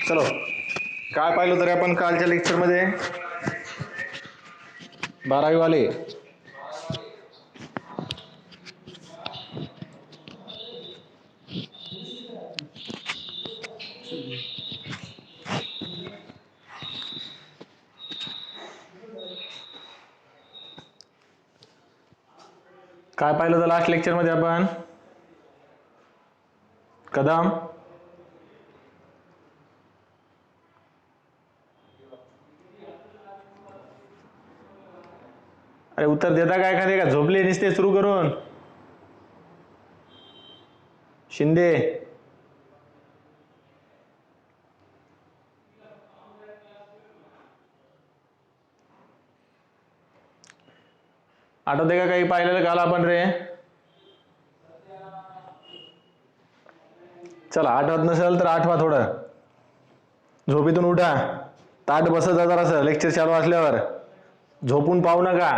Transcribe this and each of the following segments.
चलो, काय पाहिलं तरी आपण कालच्या लेक्चरमध्ये 12वी वाले काय पाहिलं तर लास्ट लेक्चरमध्ये आपण कदम अरे उत्तर देता काय एखादे का झोपले निसते सुरू करून शिंदे आठवते का काही पाहिलेलं काल आपण रे चला आठवत नसेल तर आठवा थोडं झोपेतून उठा ताट बसत जा जरासं लेक्चर चालू असल्यावर झोपून पाहू नका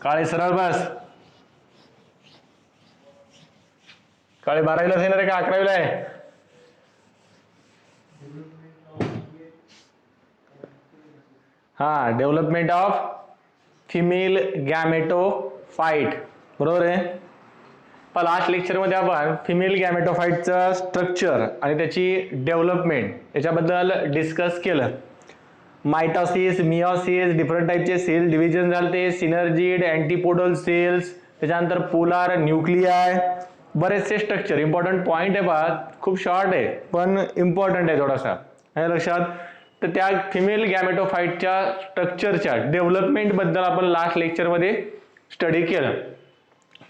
काळे सरळ बस काळे 12वीला येणार आहे का 11वीला आहे हा डेव्हलपमेंट ऑफ फिमेल गॅमेटोफाइट बरोबर आहे पण लास्ट लेक्चर मध्ये आपण फिमेल गॅमेटोफाइटचं स्ट्रक्चर आणि त्याची डेव्हलपमेंट याच्याबद्दल डिस्कस केलं मायटोसिस मियोसिस डिफरंट टाइपचे सेल डिव्हिजन झाले सिनर्जिड अँटीपोडल सेल्स त्याच्यानंतर पोलार न्यूक्लियाय बरेचसे स्ट्रक्चर इम्पॉर्टंट पॉइंट आहे पहा खूप शॉर्ट आहे पण इम्पॉर्टंट आहे थोडासा हे लक्षात तर त्या फिमेल गॅमेटोफाइटच्या स्ट्रक्चरच्या डेव्हलपमेंट बद्दल आपण लास्ट लेक्चर मध्ये स्टडी केलं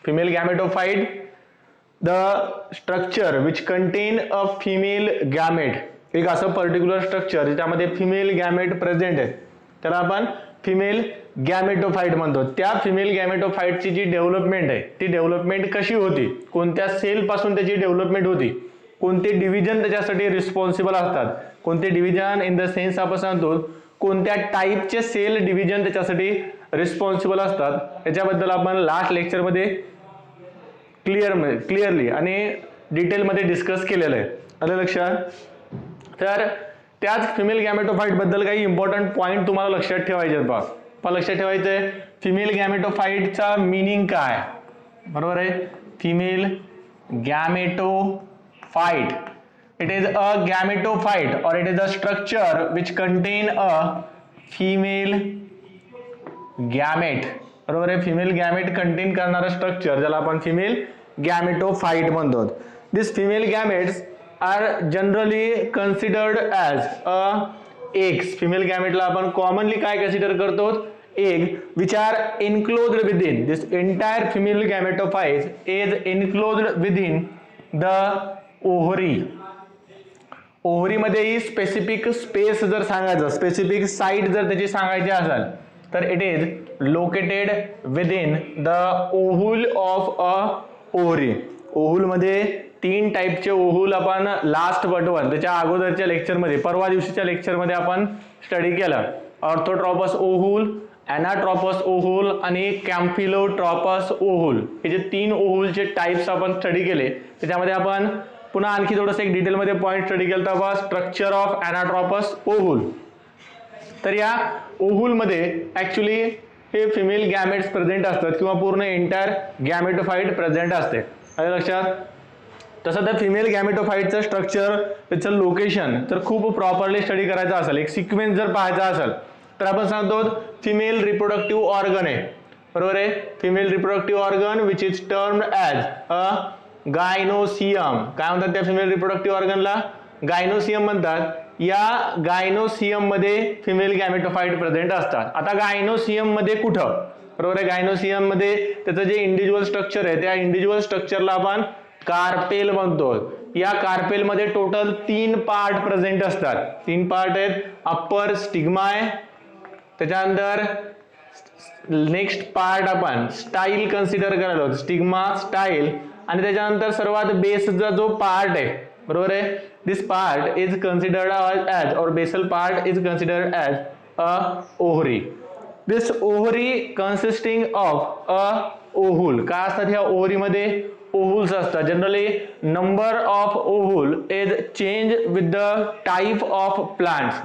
female gametophyte the structure which contain a female gamete एक असं पर्टिक्युलर स्ट्रक्चर ज्यामध्ये फिमेल गॅमेट प्रेझेंट आहे त्याला आपण फिमेल गॅमेटोफाइट म्हणतो त्या फिमेल गॅमेटोफाइटची जी डेव्हलपमेंट आहे ती डेव्हलपमेंट कशी होती कोणत्या सेल पासून त्याची डेव्हलपमेंट होती कोणते डिव्हिजन त्याच्यासाठी रिस्पॉन्सिबल असतात कोणते डिव्हिजन इन द सेन्स आपण सांगतो कोणत्या टाईपचे सेल डिव्हिजन त्याच्यासाठी रिस्पॉन्सिबल असतात याच्याबद्दल आपण लास्ट लेक्चरमध्ये क्लिअरली आणि डिटेलमध्ये डिस्कस केलेलं आहे आलं लक्षात तर त्याच फिमेल गॅमेटोफाइट बद्दल काही इम्पॉर्टंट पॉइंट तुम्हाला लक्षात ठेवायचे आहेत बघा लक्षात ठेवायचंय फिमेल गॅमेटोफाइटचा मीनिंग काय बरोबर आहे female गॅमेटोफाइट it is a gametophyte or it is a structure which contain a female gamete बरोबर आहे फिमेल गॅमेट कंटेन करणारा स्ट्रक्चर ज्याला आपण फिमेल गॅमेटोफाइट म्हणतो this female gametes are generally considered as a eggs female गॅमेटला आपण commonly काय consider करतो egg which are enclosed within this entire female gametophyte is enclosed within the ovary ovary मध्ये ही specific space जर सांगायचं specific site जर त्याची सांगायची असेल तर it is located within the ovule of a ovary ovule मध्ये 3 टाइपचे ओव्हूल आपण लास्ट बटवन त्याच्या अगोदरच्या लेक्चरमध्ये परवा दिवशीच्या लेक्चरमध्ये आपण स्टडी केलं ऑर्थोट्रॉपस ओव्हूल एनाट्रॉपस ओव्हूल आणि कॅम्फिलोट्रॉपस ओव्हूल हे जे 3 ओव्हूलचे टाइप्स आपण स्टडी केले त्याच्यामध्ये आपण पुन्हा आणखी थोडंसं एक डिटेलमध्ये पॉइंट स्टडी केला होता स्ट्रक्चर ऑफ एनाट्रॉपस ओव्हूल तर या ओव्हूल मध्ये ऍक्च्युली हे फिमेल गॅमेट्स प्रेझेंट असतात किंवा पूर्ण एंटायर गॅमेटोफाइट प्रेझेंट असते आलं लक्षात तसं त्या फिमेल गॅमेटोफाइटचं स्ट्रक्चर त्याचं लोकेशन तर खूप प्रॉपरली स्टडी करायचं असेल एक सिक्वेन्स जर पाहायचा असेल तर आपण सांगतो फिमेल रिप्रोडक्टिव्ह ऑर्गन आहे बरोबर आहे female reproductive organ which is termed as a gynoecium काय म्हणतात त्या फिमेल रिप्रोडक्टिव्ह ऑर्गनला गायनोसियम म्हणतात या गायनोसियम मध्ये फिमेल गॅमेटोफाइट प्रेझेंट असतात आता गायनोसियम मध्ये कुठं बरोबर आहे गायनोसियम मध्ये त्याचं जे इंडिव्हिज्युअल स्ट्रक्चर आहे त्या इंडिव्हिज्युअल स्ट्रक्चरला आपण कार्पेल म्हणतो या कार्पेल मध्ये टोटल 3 पार्ट प्रेझेंट असतात 3 पार्ट आहेत अप्पर स्टिग्माय त्याच्यानंतर नेक्स्ट पार्ट आपण स्टाईल कन्सिडर करायला स्टिग्मा स्टाईल आणि त्याच्यानंतर सर्वात बेसचा जो पार्ट आहे बरोबर आहे this part is considered as और basal part is considered as a ovary this ovary consisting of a ovule काय असतात ह्या ओव्हरी मध्ये ओव्हुल्स असतात. Generally number of ovule is change with the type of plants.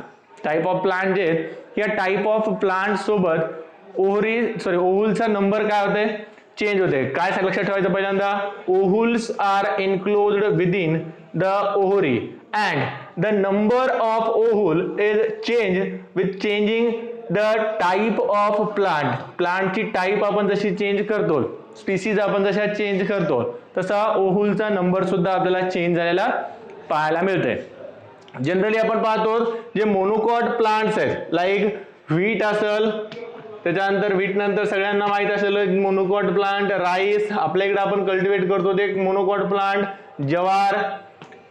Type of plant जे आहेत या type of plant सोबत ओव्हुलचा number काय होते, चेंज होते. काय लक्षात ठेवायचं पहिल्यांदा, ovules are enclosed within the ovary and the number of ovule is change with changing the type of plant. प्लांटची टाइप आपण जशी चेंज करतो, स्पीसीज आपण जशा चेंज करतो, तसा ओव्हुलचा नंबर सुद्धा आपल्याला चेंज झालेला पाहायला मिळते. जनरली आपण पाहतो जे मोनोकॉट प्लांट्स आहेत, लाईक व्हीट असेल, त्याच्यानंतर व्हीट नंतर सगळ्यांना माहित असेल मोनोकॉट प्लांट, राईस आपल्या इकडे आपण कल्टिवेट करतो ते मोनोकॉट प्लांट, ज्वार,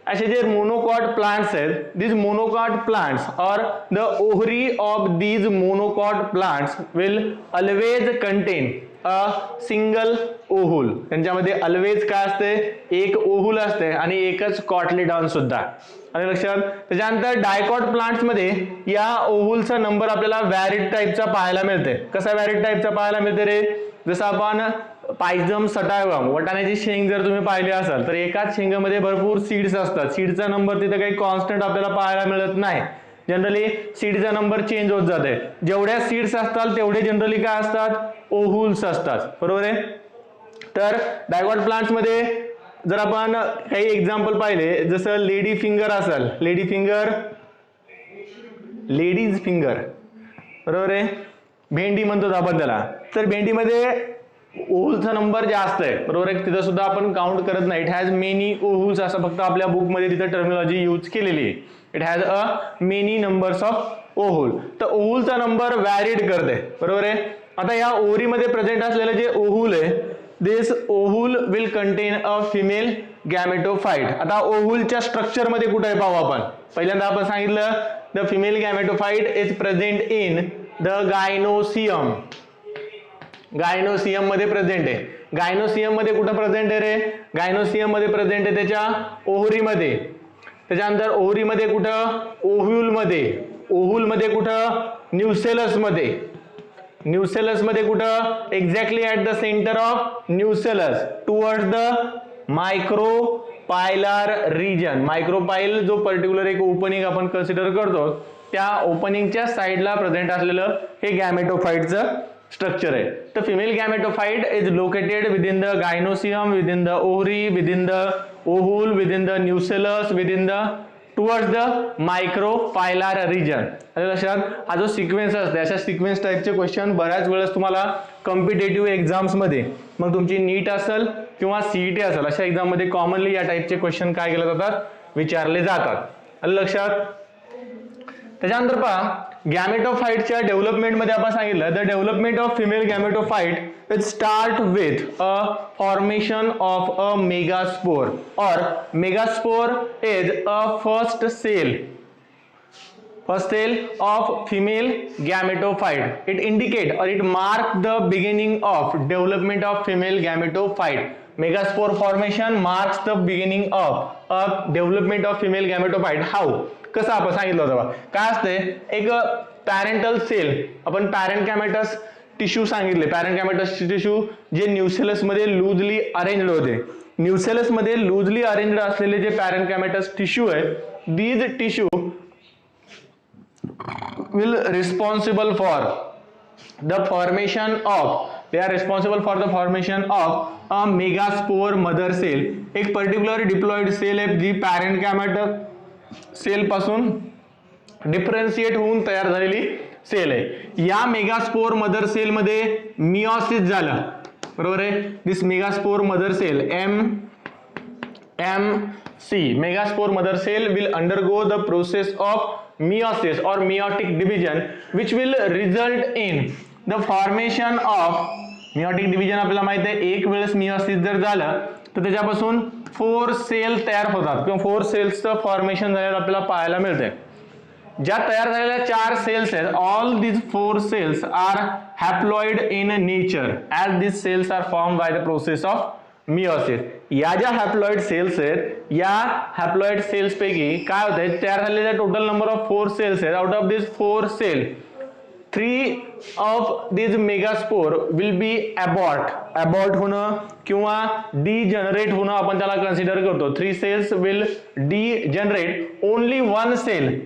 असे जे मोनोकॉट प्लांट्स आहेत, these monocot plants or the ovary of these monocot plants will always contain a single ovule. त्यांच्यामध्ये always काय असते, एक ओव्हुल असते आणि एकच कॉटलेडॉन सुद्धा. आणि लक्षात, त्याच्यानंतर डायकॉट प्लांट्स मध्ये या ओव्हुलचा नंबर आपल्याला व्हॅरिड टाइपचा पाहायला मिळते. कसा व्हॅरिड टाइपचा पाहायला मिळते रे, जसं आपण पायझम सटायवम, वटाण्याची शेंग जर तुम्ही पाहिली असाल तर एकाच शेंगामध्ये भरपूर सीड्स असतात. सीडचा नंबर तिथे काही कॉन्स्टंट आपल्याला पाहायला मिळत नाही. जनरली सीडचा नंबर चेंज होत जाते. जेवढ्या सीड्स असतात तेवढे जनरली काय असतात, ओव्हुल्स असतात. बरोबर आहे. तर डायकॉट प्लांट्स मध्ये जर आपण काही एक्झाम्पल पाहिले, जसं लेडी फिंगर असेल, लेडीज फिंगर, बरोबर आहे, भेंडी म्हणतो आपण त्याला, तर भेंडीमध्ये ओव्हुलचा नंबर जास्त आहे. बरोबर आहे, तिथं सुद्धा आपण काउंट करत नाही. इट हॅज मेनी ओव्हुल्स असं फक्त आपल्या बुकमध्ये तिथं टर्मिनॉलॉजी यूज केलेली आहे. It has a many numbers of ovule. तर ओव्हुलचा नंबर व्हॅरिड करते. बरोबर आहे. आता या ओव्हरीमध्ये प्रेझेंट असलेलं जे ओव्हुल आहे, दिस ओव्हुल will content a female gametophyte. आता ओव्हुलच्या स्ट्रक्चर मध्ये कुठे आहे पाहू आपण. पहिल्यांदा आपण सांगितलं the female gametophyte is present in the gynoecium. Gynoecium मध्ये प्रेझेंट आहे. गायनोसियम मध्ये कुठं प्रेझेंट आहे रे, गायनोसियम मध्ये प्रेझेंट आहे त्याच्या ओव्हरीमध्ये. त्याच्यानंतर ओव्हरीमध्ये कुठं, ओव्ह्यूलमध्ये. ओव्ह्यूलमध्ये कुठं, न्यूसेलस मध्ये. न्यूसेलस मध्ये कुठं, exactly at the centre of nucellus towards the micropylar region. Micropyle जो पर्टिक्युलर एक ओपनिंग आपण कन्सिडर करतो, त्या ओपनिंगच्या साईडला प्रेझेंट असलेलं हे गॅमेटोफाइटचं स्ट्रक्चर आहे. तर female gametophyte is located within the gynoecium, within the ovary, within the ovule, within the nucellus, within the towards the micropylar region. लक्षात, हा जो सिक्वेन्स असते, अशा सिक्वेन्स टाइपचे क्वेश्चन बऱ्याच वेळेस तुम्हाला कॉम्पिटेटिव्ह एक्झाम्स मध्ये, मग तुमची नीट असेल किंवा सीईटी असेल, अशा एक्झाम मध्ये कॉमनली या टाइपचे क्वेश्चन काय केले जातात, विचारले जातात. लक्षात. त्याच्यानंतर पहा, गॅमेटोफाइटच्या डेव्हलपमेंट मध्ये आपण सांगितलं, the development of female gametophyte it start with a formation of a megaspore और megaspore is a first cell of female gametophyte. It indicate or it mark the beginning of development of female gametophyte. Megaspore formation marks the beginning of a development of female gametophyte. How? कसं आपण सांगितलं होतं, काय असते, एक parental sale, आपण पॅरेंटकॅमेटस tissue सांगितले. पॅरेंटकॅमेटस tissue जे न्यूसेलस मध्ये लूजली अरेंज्ड होते. न्यूसेलस मध्ये लूजली अरेंज्ड असलेले जे पॅरेंटकॅमेटस टिश्यू आहेत, these tissue will responsible for the formation of, they are responsible for the formation of a megaspore mother cell. एक particular diploid cell आहे जी parent gametous cell पासून differentiate होऊन तयार झालेली सेल आहे. या मेगास्पोर मदर सेल मध्ये मिओसिस झालं. बरोबर आहे. This megaspore mother cell MMC, megaspore mother cell will undergo the process of meiosis or meiotic division, which will result in the formation of, meiotic division आपल्याला माहित आहे, एक वेळेस meiosis जर झालं तर त्याच्यापासून 4 सेल तयार होतात किंवा 4 सेल्सचं फॉर्मेशन झालेलं आपल्याला पाहायला मिळते. ज्या तयार झालेल्या 4 सेल्स आहेत, all these 4 cells are haploid in nature as these cells are form by the process of meiosis. या ज्या हॅप्लॉइड सेल्स आहेत, या हॅप्लॉइड सेल्स पैकी काय होते, तयार झालेल्या टोटल नंबर ऑफ 4 सेल्स आहेत. Out of this 4 cell 3 of this megaspore will be abort होणं किंवा डिजनरेट होणं आपण त्याला कन्सिडर करतो. 3 cells will degenerate only 1 cell,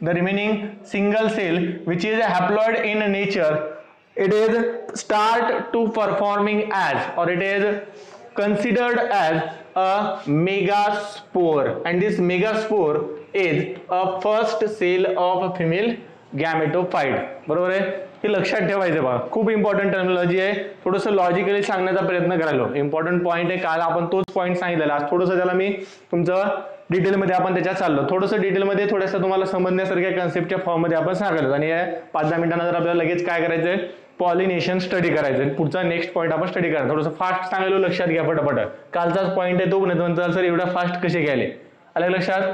the remaining single cell which is haploid in nature, it is start to performing as, or it is considered as a megaspore, and this megaspore is a first cell of female gametophyte. बरोबर आहे, हे लक्षात ठेवायचं बघा, खूप important terminology आहे. थोडंसं logically सांगण्याचा प्रयत्न करायलो. इम्पॉर्टंट पॉईंट आहे, काल आपण तोच पॉईंट सांगितलेला, आज थोडंसं त्याला मी तुमचं डिटेलमध्ये आपण त्याच्यात चाललो. थोडंसं डिटेलमध्ये थोडंसं तुम्हाला समजण्यासारख्या कन्सेप्टच्या फॉर्ममध्ये आपण सांगितलं. आणि या 5-10 मिनिटांनंतर आपल्याला लगेच काय करायचंय, पॉलिनेशन स्टडी करायचं. पुढचा नेक्स्ट पॉईंट आपण स्टडी करायचं. थोडंसं फास्ट सांगायलो, लक्षात घ्या पटापट. कालचाच पॉईंट आहे तो, नाही सर एवढा फास्ट कसे गेले, आलं लक्षात.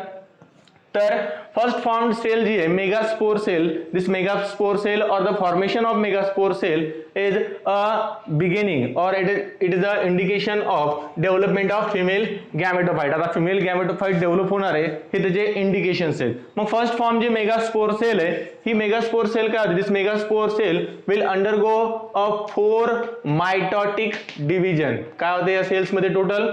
तर फर्स्ट फॉर्म्ड सेल जी आहे megaspore cell, this megaspore cell और the formation of megaspore cell is a beginning और it is a indication of development of female gametophyte. आता फिमेल गॅमेटोफाइट डेव्हलप होणार आहे हे त्याचे इंडिकेशन्स आहेत. मग फर्स्ट फॉर्म जी मेगास्पोर सेल आहे, ही मेगास्पोर सेल काय होती, this megaspore cell will undergo a 4 mitotic division. काय होते या सेल्स मध्ये, टोटल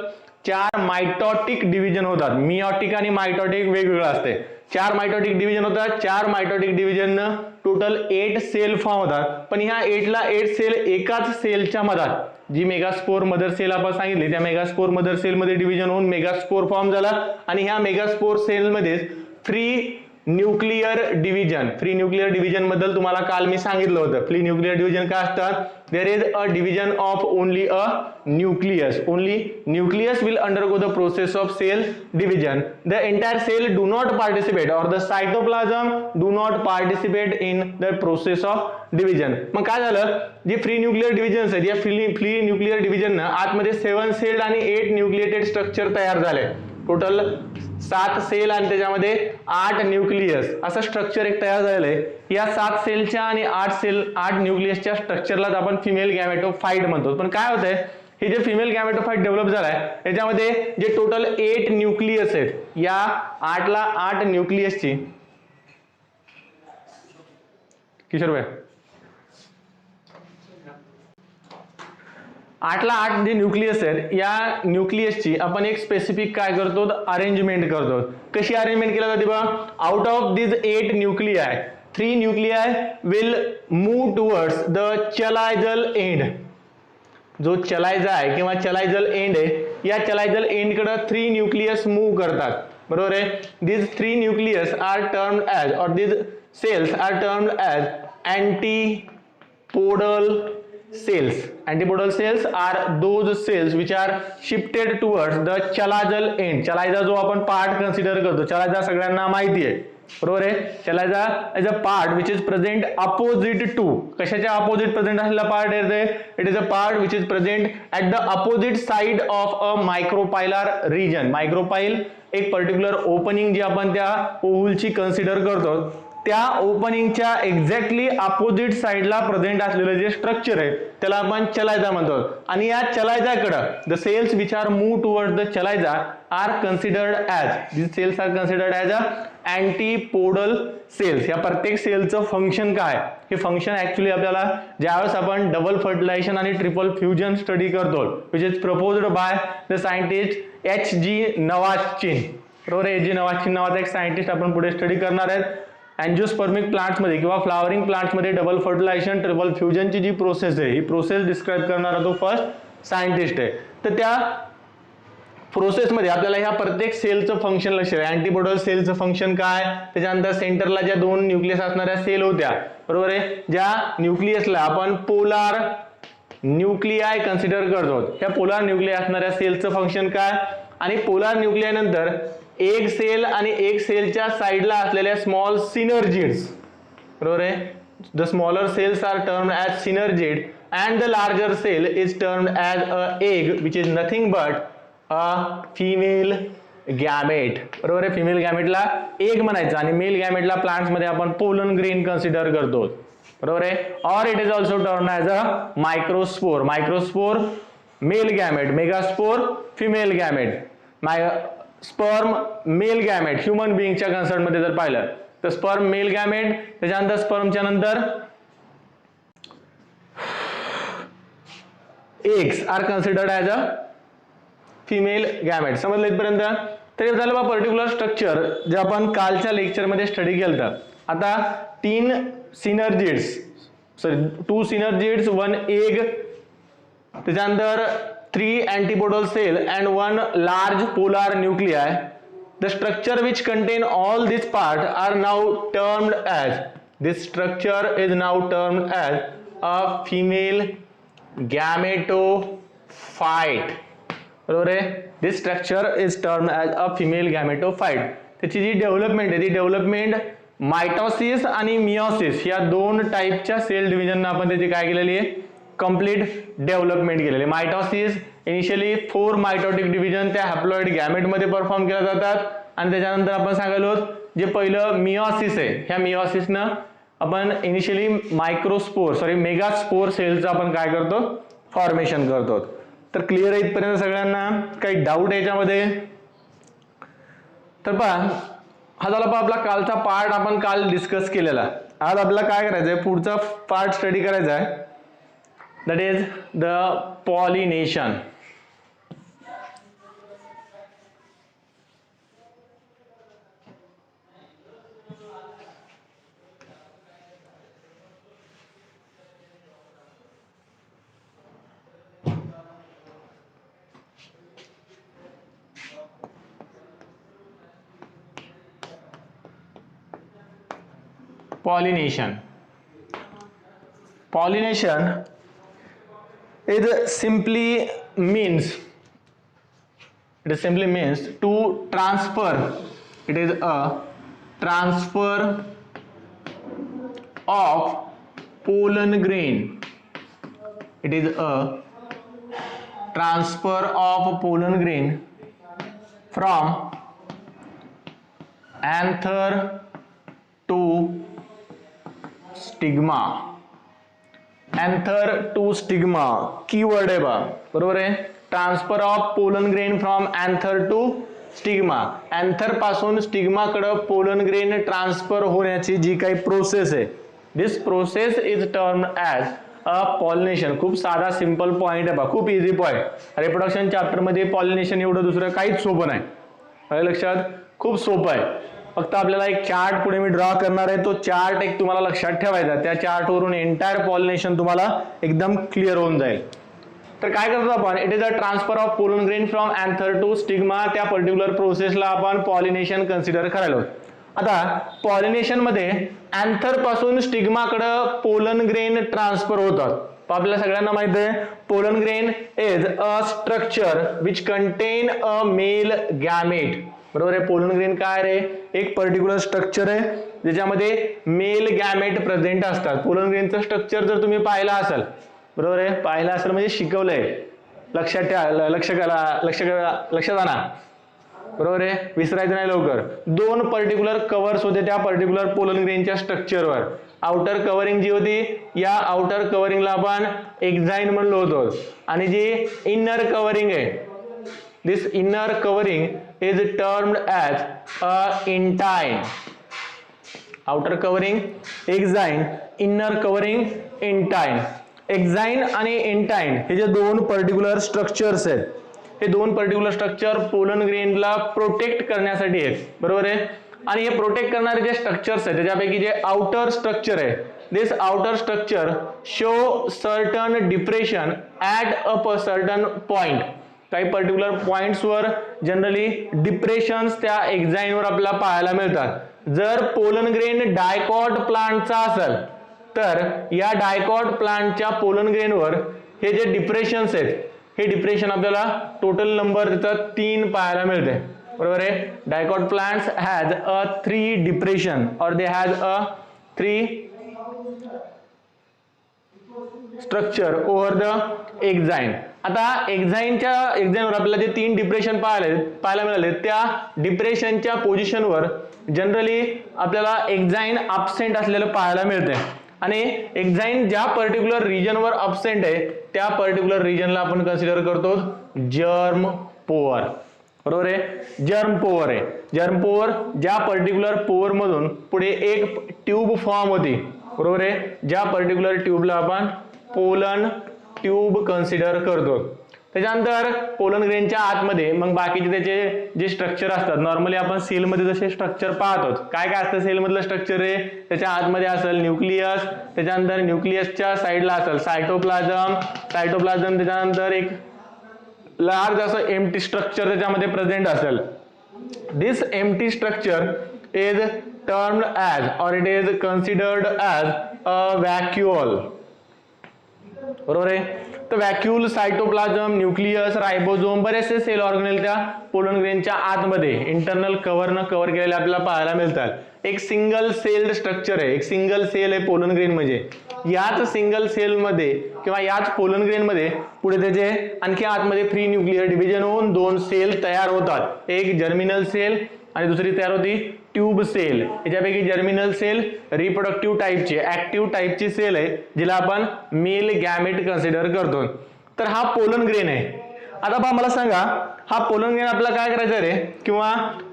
4 मायटॉटिक डिव्हिजन होतात. मियोटिक आणि मायटॉटिक वेगवेगळं असते. 4 मायटॉटिक डिव्हिजन होतात. 4 mitotic division total 8 cell form होतात. पण ह्या 8 सेल एकाच सेलच्या मधात, जी मेगास्पोर मदर सेल आपण सांगितली, त्या मेगास्पोर मदर सेल मध्ये डिव्हिजन होऊन मेगास्पोर फॉर्म झाला. आणि ह्या मेगास्पोर सेल मध्ये फ्री न्यूक्लियर डिव्हिजन बद्दल तुम्हाला काल मी सांगितलं होतं. फ्री न्यूक्लियर डिव्हिजन काय असतात, there is a division of only a nucleus. Only nucleus will undergo the process of cell division. The entire cell do not participate or the cytoplasm do not participate in the process of division. मग काय झालं, जे free nuclear divisions आहेत, या free nuclear division आतमध्ये 7 sale आणि 8 nucleated structure तयार झाले. टोटल 7 सेल आणि त्याच्यामध्ये 8 न्यूक्लियस असं स्ट्रक्चर एक तयार झालेलं आहे. या 7 सेलच्या आणि 8 न्यूक्लियसच्या स्ट्रक्चरलाच आपण फिमेल गॅमेटोफाइट म्हणतो. पण काय होतंय, हे जे फिमेल गॅमेटोफाइट डेव्हलप झालाय याच्यामध्ये जे टोटल 8 न्यूक्लियस आहेत, या 8ला 8 न्यूक्लियसची, किशोर भाई 8ला 8 जे न्यूक्लियस आहेत, या न्यूक्लियसची आपण एक स्पेसिफिक काय करतो, अरेंजमेंट करतो. कशी अरेंजमेंट केली जाते बघा, out of this 8 nuclei 3 nuclei will move towards the chalazal end. जो चलायजा आहे किंवा चलायजल एंड आहे, या चलायजल एंड कडे 3 न्यूक्लियस मूव करतात. बरोबर आहे. This 3 nucleus are termed as, or this cells are termed as antipodal cells. Antipodal cells are those cells which are shifted towards the chalaizal end. चलायजा जो आपण पार्ट कन्सिडर करतो, चलायजा सगळ्यांना माहिती आहे, बरोबर आहे. Chalaza is a part which is present opposite to, कशाच्या opposite present असलेला पार्ट आहे, it is a part which is present at the opposite side of a micropylar region. Micropyle एक पर्टिक्युलर ओपनिंग जी आपण त्या ओव्हलची कन्सिडर करतो, त्या ओपनिंगच्या exactly opposite साइडला प्रेझेंट असलेलं जे स्ट्रक्चर आहे त्याला आपण चलायजा म्हणतो. आणि या चलायजाकडं the cells which are move toward the chalaza are considered as, this cells are considered as a antipodal cells. या प्रत्येक सेलचं फंक्शन काय, हे फंक्शन ऍक्च्युली आपल्याला ज्यावेळेस आपण डबल फर्टिलायझेशन आणि ट्रिपल फ्युजन स्टडी करतो, which is proposed by the scientist H.G. नवाचिन. बरोबर, H.G. नवाचिन नावाचा एक सायंटिस्ट आपण पुढे स्टडी करणार आहेत. अँजिओस्पर्मिक प्लांट्स मध्ये किंवा फ्लावरिंग प्लांट्स मध्ये डबल फर्टिलायझेशन ट्रिपल फ्युजनची जी प्रोसेस आहे, ही प्रोसेस डिस्क्राइब करणारा तो फर्स्ट सायंटिस्ट आहे. तर त्या प्रोसेसमध्ये आपल्याला ह्या प्रत्येक सेलचं फंक्शन लक्षात आहे. अँटीपोडल सेलचं फंक्शन काय, त्याच्यानंतर सेंटरला ज्या 2 न्यूक्लियस असणाऱ्या सेल होत्या, बरोबर आहे, ज्या न्यूक्लियसला आपण पोलार न्यूक्लियाय कन्सिडर करतो, ह्या पोलार न्यूक्लियाय असणाऱ्या सेलचं फंक्शन काय, आणि पोलार न्यूक्लियाय नंतर एक सेल आणि एक सेलच्या साइडला असलेल्या स्मॉल सिनर्जिड्स, बरोबर आहे. The smaller cells are termed as synergid and the larger cell is termed as a egg which is nothing but a female gamete. बरोबर आहे, फिमेल गॅमेटला एग म्हणायचं आणि मेल गॅमेटला प्लांट्स मध्ये आपण पोलन ग्रेन कन्सिडर करतो, बरोबर आहे. Or it is also termed as a microspore. Microspore male gamete, megaspore female gamete, sperm male gamete. Human बिईंगच्या कन्सर्न मध्ये जर पाहिलं तर स्पर्म मेल गॅमेट, त्याच्यानंतर स्पर्मच्या नंतर eggs are considered as a female gamete. समजलं इथपर्यंत? तर हे झालं बा पर्टिक्युलर स्ट्रक्चर जे आपण कालच्या लेक्चरमध्ये स्टडी केलं होतं. आता 3 सिनर्जिड्स, सॉरी 2 सिनर्जिड्स, 1 एग, त्याच्यानंतर 3 antipodal cell and 1 large polar nuclei. The structure which contain all these parts are now termed as, this structure is now termed as a female gametophyte. बरोबर आहे? This structure is termed as a female gametophyte. त्याची जी development आहे ती development mitosis आणि meiosis या 2 टाईपच्या sale division आपण त्याची काय केलेली आहे, कंप्लीट डेव्हलपमेंट केलेली. मायटोसिस इनिशियली 4 मायटोटिक डिव्हिजन त्या हॅप्लॉइड गॅमेट मध्ये परफॉर्म केल्या जातात आणि त्याच्यानंतर आपण सांगितलं जे पहिलं मियोसिस आहे, ह्या मियोसिसनं आपण इनिशियली मायक्रोस्पोर सॉरी मेगास्पोर सेलचं आपण काय करतो, फॉर्मेशन करतो. तर क्लिअर आहे इथपर्यंत सगळ्यांना? काही डाऊट आहे याच्यामध्ये? तर पहा हा झाला पहा आपला कालचा पार्ट, आपण काल डिस्कस केलेला. आज आपल्याला काय करायचंय, पुढचा पार्ट स्टडी करायचा आहे, that is the pollination. Pollination it simply means to transfer. It is a transfer of pollen grain. It is a transfer of pollen grain from anther to stigma. Anther to stigma keyword आहे बा, बरोबर आहे? Transfer of pollen grain from anther to stigma. Anther पासून stigma कडे pollen grain transfer होण्याची जी काही process आहे, this process is termed as a pollination. खूप साधा सिंपल पॉइंट आहे बा, खूप इझी पॉइंट. रिप्रोडक्शन चॅप्टर मध्ये पॉलिनेशन एवढं दुसरं काहीच सोपं नाही. लक्षात? खूप सोपं आहे. फक्त आपल्याला एक चार्ट पुढे मी ड्रॉ करणार आहे, तो चार्ट एक तुम्हाला लक्षात ठेवायचा. त्या चार्ट वरून एंटायर पॉलिनेशन तुम्हाला एकदम क्लिअर होऊन जाईल. तर काय करतो आपण, it is a transfer of pollen grain from anther to stigma. त्या पर्टिक्युलर प्रोसेसला आपण पॉलिनेशन कन्सिडर करायला. आता पॉलिनेशन मध्ये एंथर पासून स्टिग्माकडे पोलन ग्रेन ट्रान्सफर होतात. आपल्याला सगळ्यांना माहिती आहे pollen grain is a structure which contain a mail gamete. बरोबर आहे? पोलन ग्रेन काय रे, एक पर्टिक्युलर स्ट्रक्चर आहे ज्याच्यामध्ये मेल गॅमेट प्रेझेंट असतात. पोलन ग्रेनचं स्ट्रक्चर जर तुम्ही पाहिलं असेल, बरोबर आहे, पाहिलं असेल म्हणजे शिकवलंय, लक्षात ठेवा, लक्षात आणा, बरोबर आहे, विसरायचं नाही लवकर. 2 पर्टिक्युलर कव्हर्स होते त्या पर्टिक्युलर पोलन ग्रेनच्या स्ट्रक्चरवर. आउटर कव्हरिंग जी होती, या आउटर कव्हरिंगला आपण एक्झाइन म्हणलो होतो, आणि जी इनर कव्हरिंग आहे, this inner covering is termed as a intine. Outer covering exine, inner covering intine. एक्झाइन आणि इंटाइन हे जे 2 पर्टिक्युलर स्ट्रक्चर्स आहेत, हे 2 पर्टिक्युलर स्ट्रक्चर पोलन ग्रेनला प्रोटेक्ट करण्यासाठी आहेत. बरोबर आहे? आणि हे प्रोटेक्ट करणारे जे स्ट्रक्चर्स आहेत त्याच्यापैकी जे आउटर स्ट्रक्चर आहे, this outer structure show certain depression at a certain point. काही पर्टिक्युलर पॉइंट्सवर जनरली डिप्रेशन्स त्या एक्झाइनवर आपल्याला पाहायला मिळतात. जर पोलन ग्रेन डायकॉट प्लांटचा असेल तर या डायकॉट प्लांटच्या पोलन ग्रेनवर हे जे डिप्रेशन्स आहेत, हे डिप्रेशन आपल्याला टोटल नंबर त्याचा 3 पाहायला मिळते. बरोबर आहे? Dicot plants has a 3 depression or they has a 3 structure over the exine. आता एक्झाइनवर आपल्याला जे 3 डिप्रेशन पाहायला मिळाले, त्या डिप्रेशनच्या पोझिशनवर जनरली आपल्याला एक्झाइन अब्सेंट असलेलं पाहायला मिळते. आणि एक्झाइन ज्या पर्टिक्युलर रिजनवर अब्सेंट आहे त्या पर्टिक्युलर रिजनला आपण कन्सिडर करतो जर्म पोअर. बरोबर आहे? जर्म पोअर आहे. जर्म पोअर ज्या पर्टिक्युलर पोअर मधून पुढे एक ट्यूब फॉर्म होती. बरोबर आहे? ज्या पर्टिक्युलर ट्यूबला आपण पोलन ट्यूब कन्सिडर करतो. त्याच्यानंतर पोलन ग्रेनच्या आतमध्ये मग बाकीचे त्याचे जे स्ट्रक्चर असतात, नॉर्मली आपण सेलमध्ये जसे स्ट्रक्चर पाहतो, काय काय असतं सेलमधलं स्ट्रक्चर आहे, त्याच्या आतमध्ये असेल न्यूक्लियस, त्याच्यानंतर न्यूक्लियसच्या साईडला असेल सायटोप्लाझम, त्याच्यानंतर एक लार्ज असं एम्प्टी स्ट्रक्चर त्याच्यामध्ये प्रेझेंट असेल. This empty structure is termed as or it is considered as a vacuole. बरोबर आहे. तर व्हॅक्यूल, सायटोप्लाझम, न्यूक्लियस, रायबोझोम, बरेचसे सेल ऑर्गनेल त्या पोलन ग्रेनच्या आतमध्ये इंटरनल कव्हरनं कव्हर केलेले आपल्याला पाहायला मिळतात. एक सिंगल सेल्ड स्ट्रक्चर आहे, एक सिंगल सेल आहे पोलन ग्रेन म्हणजे. याच सिंगल सेलमध्ये किंवा याच पोलन ग्रेनमध्ये पुढे त्याचे आणखी आतमध्ये फ्री न्यूक्लियर डिव्हिजन होऊन दोन सेल तयार होतात. एक जर्मिनल सेल आणि दुसरी तयार होती ट्यूब सेल. याच्यापैकी जर्मिनल सेल रिप्रोडक्टिव्ह टाईपची, ऍक्टिव्ह टाईपची सेल आहे, जिला आपण मेल गॅमेट कन्सिडर करतो. तर हा पोलन ग्रेन आहे. आता पहा मला सांगा, हा पोलन ग्रेन आपल्याला काय करायचं रे, किंवा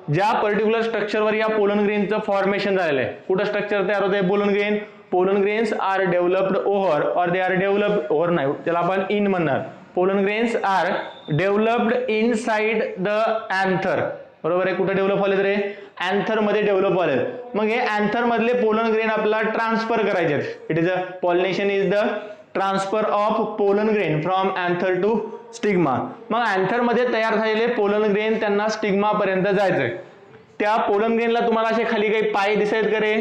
ज्या पर्टिक्युलर स्ट्रक्चरवर या पोलन ग्रेनचं फॉर्मेशन झालेलं आहे, कुठं स्ट्रक्चर तयार होत आहे pollen grain. Pollen grains are developed over और दे आर डेव्हलप्ड ओव्हर नाही, त्याला आपण इन म्हणणार. Pollen grains are developed inside the anther. बरोबर आहे. कुठे डेव्हलप झाले रे, अँथर मध्ये डेव्हलप झाले. मग हे अँथर मधले पोलन ग्रेन आपल्याला ट्रान्सफर करायचे. It is a pollination is the transfer of pollen grain from anther to stigma. मग अँथर मध्ये तयार झालेले पोलन ग्रेन त्यांना स्टिग्मा पर्यंत जायचंय. त्या पोलन ग्रेनला तुम्हाला असे खाली काही पाय दिसत का रे,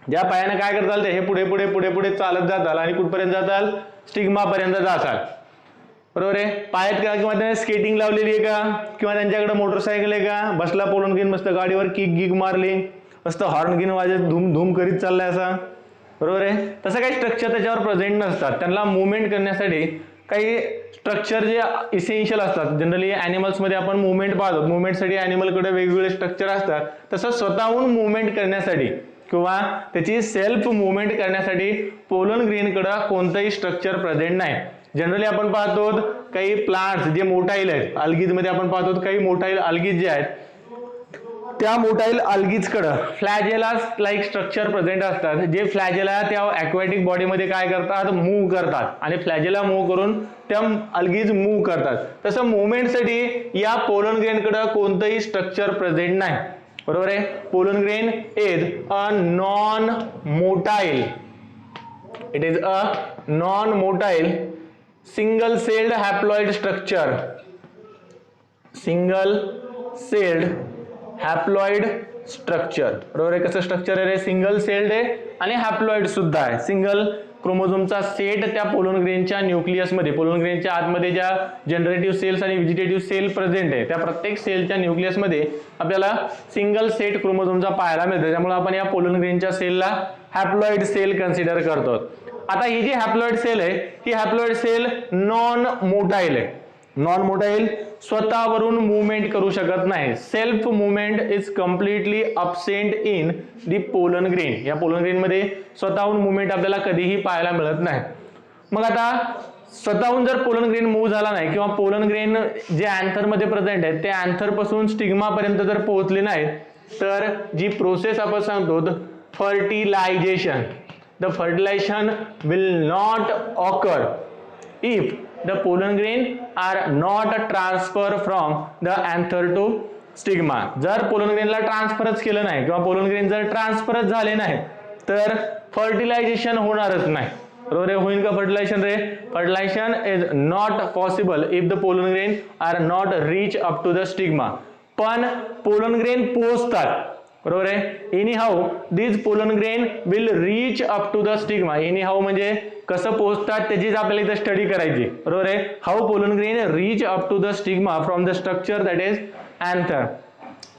ज्या पायाने काय करताल ते हे पुढे पुढे पुढे पुढे चालत जाताल आणि कुठपर्यंत जाताल, स्टिग्मा पर्यंत जाताल. बरोबर आहे. पायात का किंवा त्याने स्केटिंग लावलेली आहे का, किंवा त्यांच्याकडे मोटरसायकल आहे का, बसला पोलन ग्रेन मस्त गाडीवर किक गिक मारली, मस्त हॉर्न गिन वाजत धूम धूम करीत चाललाय असा. बरोबर आहे. तसं काही स्ट्रक्चर त्याच्यावर प्रेझेंट नसतात. त्यांना मुवमेंट करण्यासाठी काही स्ट्रक्चर जे इसेन्शियल असतात. जनरली ॲनिमल्समध्ये आपण मुवमेंट पाहतो, मुवमेंटसाठी ॲनिमलकडे वेगवेगळे स्ट्रक्चर असतात. तसं स्वतःहून मुवमेंट करण्यासाठी किंवा त्याची सेल्फ मुवमेंट करण्यासाठी पोलन ग्रेनकडे कोणतंही स्ट्रक्चर प्रेझेंट नाही. जनरली आपण पाहतो काही प्लांट्स जे मोटाईल आहेत, अल्गीज मध्ये आपण पाहतो काही मोटाईल अल्गीज जे आहेत, त्या मोटाईल अल्गीजकडं फ्लॅजेला लाईक स्ट्रक्चर प्रेझेंट असतात. जे फ्लॅजेला त्या ॲक्वॅटिक बॉडीमध्ये काय करतात, मूव्ह करतात आणि फ्लॅजेला मूव्ह करून त्या अल्गीज मूव्ह करतात. तसं मुवमेंटसाठी या पोलन ग्रेनकडं कोणतंही स्ट्रक्चर प्रेझेंट नाही. बरोबर आहे. Pollen grain is a non motile, it is a non motile single celled haploid structure. Single celled haploid structure. बरोबर आहे. कसं स्ट्रक्चर आहे रे, सिंगल सेल्ड आहे आणि हॅप्लॉइड सुद्धा आहे. सिंगल क्रोमोझोमचा सेट त्या पोलन ग्रेनच्या न्यूक्लियसमध्ये, पोलन ग्रेनच्या आतमध्ये ज्या जनरेटिव्ह सेल्स आणि व्हेजिटेटिव्ह सेल प्रेझेंट आहे, त्या प्रत्येक सेलच्या न्यूक्लियसमध्ये आपल्याला सिंगल सेट क्रोमोझोमचा पाहायला मिळतो. त्यामुळे आपण या पोलन ग्रेनच्या सेलला हॅप्लॉइड सेल कन्सिडर करतो. आता ही जी हॅप्लॉइड सेल आहे, ही हॅप्लॉइड सेल नॉन मोटाईल आहे. नॉन मोटाईल, स्वतःवरून मुवमेंट करू शकत नाही. Self movement is completely absent in the pollen grain. या पोलन ग्रेन मध्ये स्वतःहून मुवमेंट आपल्याला कधीही पाहायला मिळत नाही. मग आता स्वतःहून जर पोलन ग्रेन मूव्ह झाला नाही किंवा पोलन ग्रेन जे अँथर मध्ये प्रेझेंट आहे ते अँथर पासून स्टिग्मा पर्यंत जर पोहोचले नाही, तर जी प्रोसेस आपण सांगतो fertilisation, the fertilization will not occur if the pollen grain are not transferred from the anther to stigma. जर पोलन ग्रेनला ट्रान्सफरच केलं नाही किंवा पोलन ग्रेन जर ट्रान्सफरच झाले नाही तर फर्टिलायझेशन होणारच नाही. बरोबर आहे. होईल का फर्टिलायझेशन रे, fertilisation is not possible if the pollen grain are not reach up to the stigma. पण पोलन ग्रेन पोहोचतात. बरोबर आहे. Anyhow this pollen grain will reach up to the stigma. Anyhow म्हणजे कसं पोहोचतात त्याचीच आपल्याला इथे स्टडी करायची. बरोबर आहे. How pollen grain reach up to the stigma from the structure that is anther.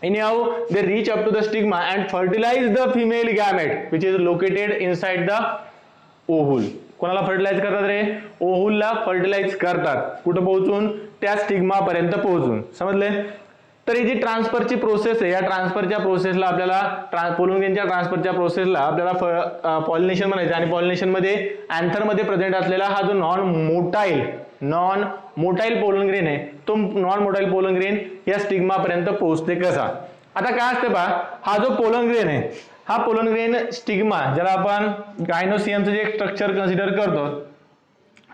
Anyhow, they reach up to the stigma and fertilize the female gamete which is located inside the ovule. कोणाला fertilise करतात रे, ओव्हुलला fertilise करतात. कुठं पोहोचून, त्या stigma पर्यंत पोहोचून. समजले. तर ही जी ट्रान्सफरची प्रोसेस आहे, या ट्रान्सफरच्या प्रोसेसला आपल्याला पोलन ग्रेनच्या ट्रान्सफरच्या प्रोसेसला आपल्याला पॉलिनेशन म्हणायचं. आणि पॉलिनेशन मध्ये अँथर मध्ये प्रेझेंट असलेला हा जो नॉन मोटाईल पोलन ग्रेन आहे, तो नॉन मोटाईल पोलन ग्रेन या स्टिग्मा पर्यंत पोहोचते कसा. आता काय असते पहा, हा जो पोलन ग्रेन आहे, हा पोलन ग्रेन स्टिग्मा ज्याला आपण गायनोसियमचं जे स्ट्रक्चर कन्सिडर करतो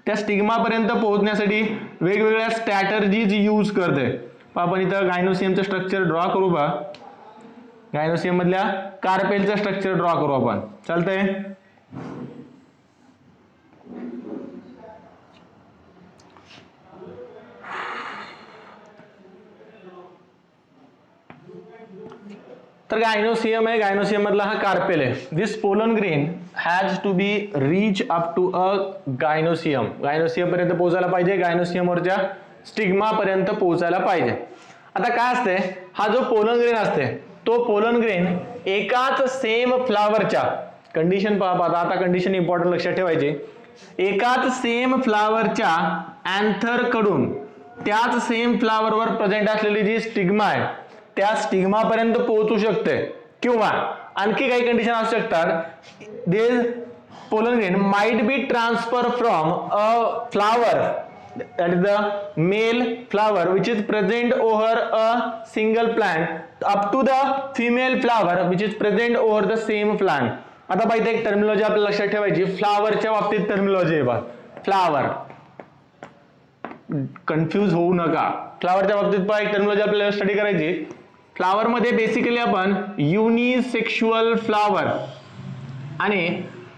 त्या स्टिग्मापर्यंत पोहोचण्यासाठी वेगवेगळ्या स्ट्रॅटर्जीज यूज करते. आपण इथं गायनोसियमचं स्ट्रक्चर ड्रॉ करू बा. गायनोसियम मधल्या कार्पेलचं स्ट्रक्चर ड्रॉ करू आपण. चालतंय. तर गायनोसियम आहे, गायनोसियम मधला हा कार्पेल आहे. This pollen grain has to be reach up to a gynoecium. Gynoecium पर्यंत पोहोचायला पाहिजे, गायनोसियमवरच्या स्टिग्मा पर्यंत पोहोचायला पाहिजे. आता काय असते, हा जो पोलन ग्रेन असते तो पोलन ग्रेन एकाच सेम फ्लावरच्या, कंडिशन पहा आता कंडिशन इम्पॉर्टंट लक्षात ठेवायची, एकाच सेम फ्लावरच्या अँथर कडून त्याच सेम फ्लावरवर प्रेझेंट असलेली जी स्टिग्मा आहे त्या स्टिग्मा पर्यंत पोहोचू शकते. किंवा आणखी काही कंडिशन असू शकतात. This pollen grain might be transfer from a flower, that is the male flower which is present over a single plant up to the female flower which is present over the same plant. आता पाहिजे एक terminology आपल्याला लक्षात ठेवायची. फ्लावरच्या बाबतीत terminology आहे बा. Flower, confuse होऊ नका. फ्लावरच्या बाबतीत पहा एक टर्मिनॉलॉजी आपल्याला स्टडी करायची. फ्लावर मध्ये बेसिकली आपण युनिसेक्शुअल फ्लावर आणि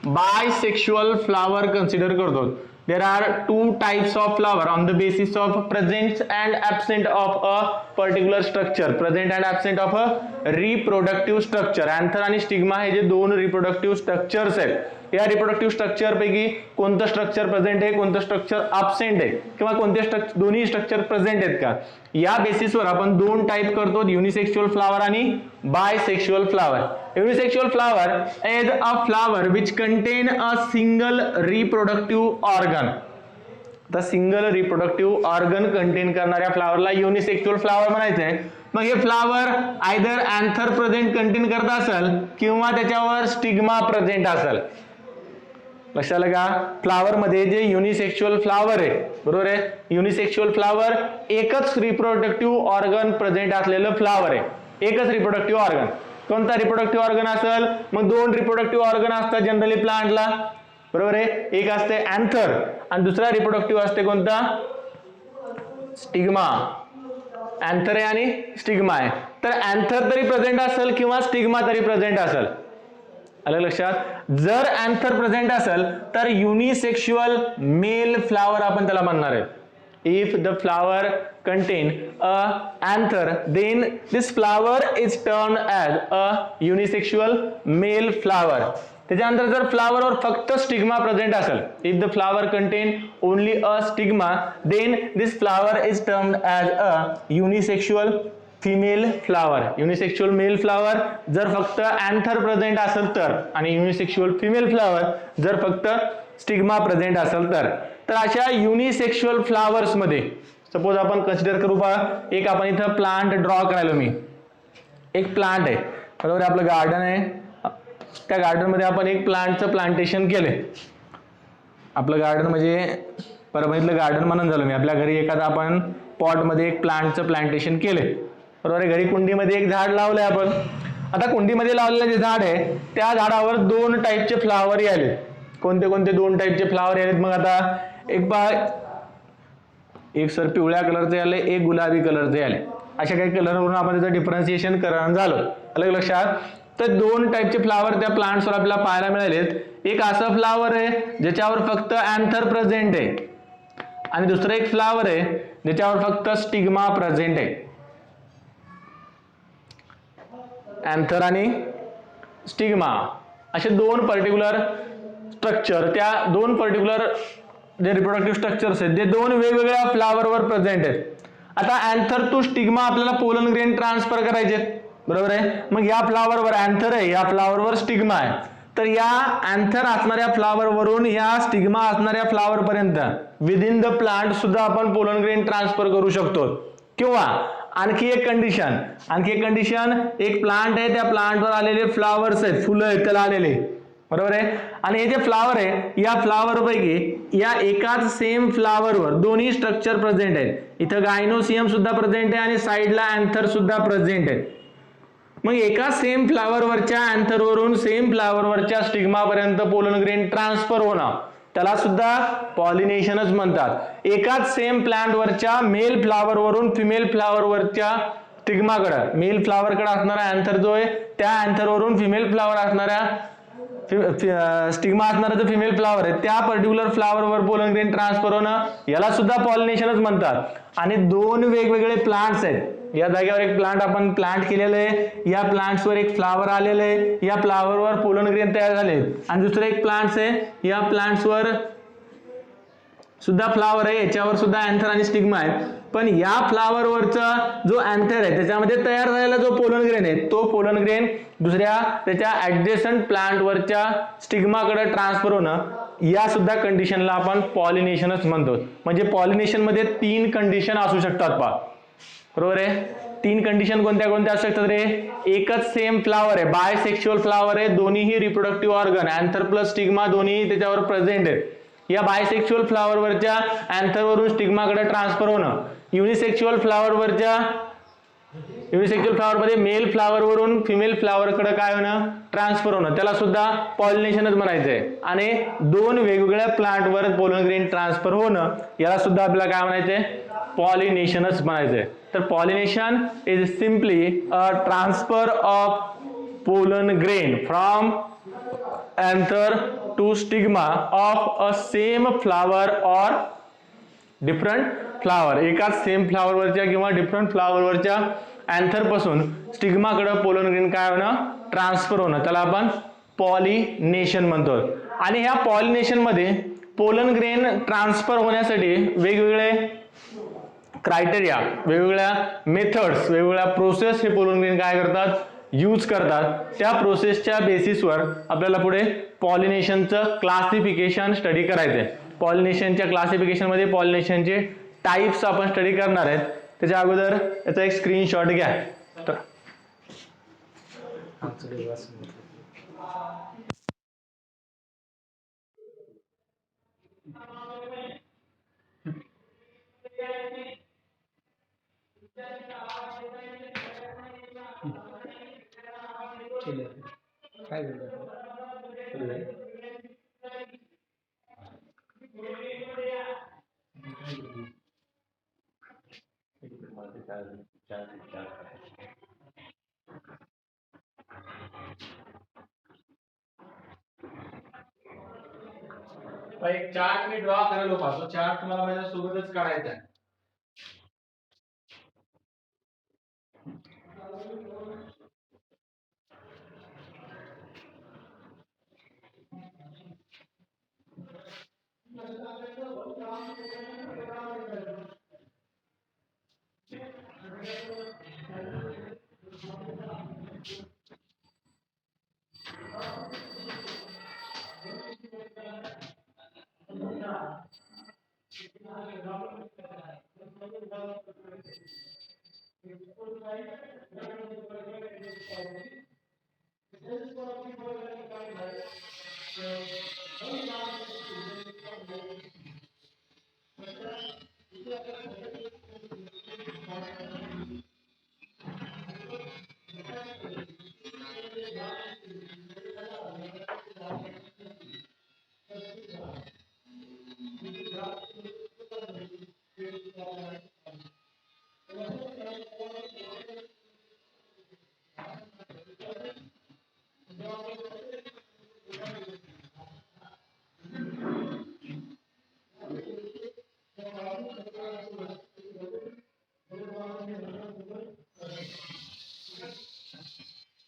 बायसेक्शुअल फ्लावर कन्सिडर करतो. There are two types of flower on the basis of presence and absent of a particular structure. Present and absent of a reproductive structure. Anther आणि stigma हे जे दोन reproductive structures आहेत, या reproductive structure पैकी कोणतं structure present आहे, कोणतं स्ट्रक्चर अब्सेंट आहे, किंवा कोणते दोन्ही स्ट्रक्चर प्रेझेंट आहेत का, या बेसिसवर आपण दोन टाइप करतो, युनिसेक्शुअल फ्लावर आणि bisexual flower. Unisexual flower is a flower which contain a single reproductive organ. तर सिंगल रिप्रोडक्टिव्ह ऑर्गन कंटेन करणाऱ्या फ्लावरला युनिसेक्शुअल फ्लावर म्हणायचंय. मग हे flower either anther present contain करत असेल किंवा त्याच्यावर स्टिग्मा प्रेझेंट असेल. लक्षात आलं का? फ्लावर मध्ये जे युनिसेक्शुअल फ्लावर आहे, बरोबर आहे, युनिसेक्शुअल फ्लावर एकच रिप्रोडक्टिव्ह ऑर्गन प्रेझेंट असलेलं फ्लावर आहे. एकच रिप्रोडक्टिव्ह ऑर्गन. कोणता रिप्रोडक्टिव्ह ऑर्गन असेल? मग दोन रिप्रोडक्टिव्ह ऑर्गन असतात जनरली प्लांटला, बरोबर आहे. एक असते अँथर आणि दुसरा रिप्रोडक्टिव्ह असते कोणता? स्टिग्मा. अँथर आहे आणि स्टिग्मा आहे. तर अँथर तरी प्रेझेंट असेल किंवा स्टिग्मा तरी प्रेझेंट असेल. आलं लक्षात? जर अँथर प्रेझेंट असेल तर युनिसेक्शुअल मेल फ्लावर आपण त्याला म्हणणार आहे. If the flower contain a anther then this flower is termed as a unisexual male flower. त्याच्यानंतर जर फ्लावरवर फक्त स्टिग्मा प्रेझेंट असेल, if the flower contain only a stigma then this flower is termed as a unisexual female flower. Unisexual male flower जर फक्त anther present असेल तर, आणि युनिसेक्शुअल फिमेल फ्लावर जर फक्त स्टिग्मा प्रेझेंट असेल तर. तर अशा युनिसेक्शुअल फ्लावर्स मध्ये सपोज आपण कन्सिडर करू पहा, एक आपण इथं प्लांट ड्रॉ करायला, मी एक प्लांट आहे, बरोबर, आपलं गार्डन आहे, त्या गार्डन मध्ये आपण एक प्लांटचं प्लांटेशन केलंय. आपलं गार्डन म्हणजे परभणीतलं गार्डन म्हणून झालं मी. आपल्या घरी एखादा आपण पॉट मध्ये एक प्लांटचं प्लांटेशन केलंय, बरोबर आहे. घरी कुंडीमध्ये एक झाड लावलंय आपण. आता कुंडीमध्ये लावलेलं जे झाड आहे त्या झाडावर दोन टाईपचे फ्लावर यायले. कोणते कोणते दोन टाईपचे फ्लावर यायलेत? मग आता एक पहा, एक सर पिवळ्या कलरचे आले, एक गुलाबी कलरचे आले. अशा काही कलरवरून आपण त्याचं डिफरन्सिएशन करणं झालं. अलग लक्षात? तर दोन टाईपचे फ्लावर त्या प्लांट्सवर आपल्याला पाहायला मिळालेत. एक असं फ्लावर आहे ज्याच्यावर फक्त अँथर प्रेझेंट आहे, आणि दुसरं एक फ्लावर आहे ज्याच्यावर फक्त स्टिग्मा प्रेझेंट आहे. अँथर आणि स्टिग्मा असे दोन पर्टिक्युलर स्ट्रक्चर, त्या दोन पर्टिक्युलर जे रिप्रोडक्टिव्ह स्ट्रक्चर्स आहेत ते दोन वेगवेगळ्या फ्लावरवर प्रेझेंट आहेत. आता अँथर टू स्टिग्मा आपल्याला पोलन ग्रेन ट्रान्सफर करायचे, बरोबर आहे. मग या फ्लावरवर अँथर आहे, या फ्लावरवर स्टिग्मा आहे. तर या अँथर असणाऱ्या फ्लावर वरून या स्टिग्मा असणाऱ्या फ्लावर पर्यंत विदिन द प्लांट सुद्धा आपण पोलन ग्रेन ट्रान्सफर करू शकतो. किंवा आणखी एक कंडिशन, एक प्लांट आहे, त्या प्लांटवर आलेले फ्लावर्स आहेत, फुलं आहेत त्याला आलेले, बरोबर आहे. आणि हे जे फ्लावर आहे या फ्लावर पैकी या एकाच सेम फ्लावरवर दोन्ही स्ट्रक्चर प्रेझेंट आहेत. इथं गायनोसियम सुद्धा प्रेझेंट आहे आणि साईडला अँथर सुद्धा प्रेझेंट आहे. मग एका सेम फ्लावरवरच्या अँथरवरून सेम फ्लावरवरच्या स्टिग्मा पर्यंत पोलन ग्रेन ट्रान्सफर होणं त्याला सुद्धा पॉलिनेशनच म्हणतात. एकाच सेम प्लांटवरच्या मेल फ्लावर वरून फिमेल फ्लावर वरच्या स्टिग्माकडे, मेल फ्लावरकडे असणारा अँथर जो आहे त्या अँथरवरून फिमेल फ्लावर असणाऱ्या स्टिग्मा असणारा जो फिमेल फ्लावर आहे त्या पर्टिक्युलर फ्लावरवर पोलन ग्रेन ट्रान्सफर होणं याला सुद्धा पॉलिनेशनच म्हणतात. आणि दोन वेगवेगळे प्लांट्स आहेत, या जागेवर एक प्लांट आपण प्लांट केलेलं आहे, या प्लांट्सवर एक फ्लावर आलेलं आहे, या फ्लावरवर पोलन ग्रेन तयार झाले, आणि दुसरं एक प्लांट्स आहे, या प्लांट्सवर सुद्धा फ्लावर आहे, याच्यावर सुद्धा अँथर आणि स्टिग्मा आहे. पण या फ्लावरवरचा जो अँथर आहे त्याच्यामध्ये तयार झालेला जो पोलन ग्रेन आहे तो पोलन ग्रेन दुसऱ्या त्याच्या ऍडजस्टंट प्लांटवरच्या स्टिग्माकडे ट्रान्सफर होणं या सुद्धा कंडिशनला आपण पॉलिनेशनच म्हणतो. म्हणजे पॉलिनेशन मध्ये 3 कंडिशन असू शकतात पहा, बरोबर आहे. 3 कंडिशन कोणत्या कोणत्या असू शकतात रे? एकच सेम फ्लावर आहे, बायसेक्शुअल फ्लावर आहे, दोन्हीही reproductive organ anther plus stigma दोन्ही त्याच्यावर प्रेझेंट आहेत. या बायसेक्शुअल फ्लावरवरच्या अँथरवरून स्टिग्माकडे ट्रान्सफर होणं, युनिसेक्शुअल फ्लावरवरच्या युनिसेक्शुअल फ्लावरमध्ये मेल फ्लावरवरून फिमेल फ्लावरकडे काय होणं? ट्रान्सफर होणं, त्याला सुद्धा पॉलिनेशनच म्हणायचंय. आणि 2 वेगवेगळ्या प्लांटवर पोलन ग्रेन ट्रान्सफर होणं याला सुद्धा आपल्याला काय म्हणायचंय? पॉलिनेशनच म्हणायचंय. तर pollination is simply a transfer of pollen grain from anther to stigma of a same flower or different flower. एकाच सेम फ्लावर वरच्या किंवा डिफरंट फ्लावर वरच्या अँथर पासून स्टिग्माकडे पोलन ग्रेन काय होणं? ट्रान्सफर होणं, त्याला आपण पॉलिनेशन म्हणतो. आणि ह्या पॉलिनेशन मध्ये पोलन ग्रेन ट्रान्सफर होण्यासाठी वेगवेगळे क्रायटेरिया, वेगवेगळ्या मेथड्स, वेगवेगळ्या प्रोसेस हे पोलन ग्रेन काय करतात? यूज करतात. त्या प्रोसेसच्या बेसिसवर आपल्याला पुढे पॉलिनेशनचं क्लासिफिकेशन स्टडी करायचंय. पॉलिनेशनच्या क्लासिफिकेशन मध्ये पॉलिनेशनचे टाइप्स आपण स्टडी करणार आहेत. त्याच्या अगोदर याचा एक स्क्रीनशॉट घ्या. तर काय झालं? एक चार्ट मी ड्रॉ करायला पाहतो, चार्ट तुम्हाला माझ्या सोबतच काढायचा आहे.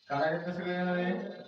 काढायचं कसं करणार आहे?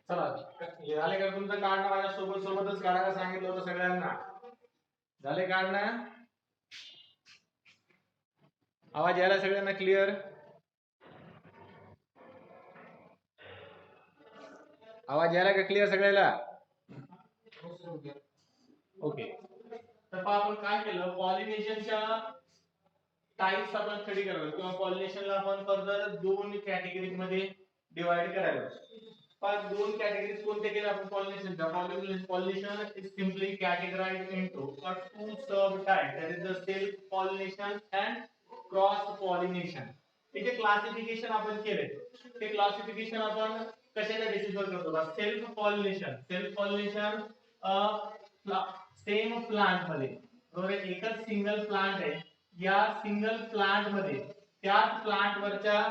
चला हे झाले का तुमचं काढणं माझ्या सोबतच काढायला सांगितलं होतं सगळ्यांना. झाले काढणं? आवाज यायला सगळ्यांना क्लिअर? आवाज यायला का क्लिअर सगळ्याला? ओके. तर आपण काय केलं, पॉलिनेशनच्या टाइप्स आपण स्टडी करतो किंवा पॉलिनेशनला आपण फर्दर दोन कॅटेगरी मध्ये डिवाइड करायला. पण दोन कॅटेगरीज कोणत्या केल्या आपण पॉलिनेशनच्या? Pollination is simply categorized into two sub type, that is the self pollination and cross pollination. याचे क्लासिफिकेशन आपण केले. ते क्लासिफिकेशन आपण कशाच्या बेसिसवर करतो? Self pollination. Self pollination same plant मध्ये, बरोबर, एकच सिंगल प्लांट आहे, या सिंगल प्लांट मध्ये त्याच प्लांट वरच्या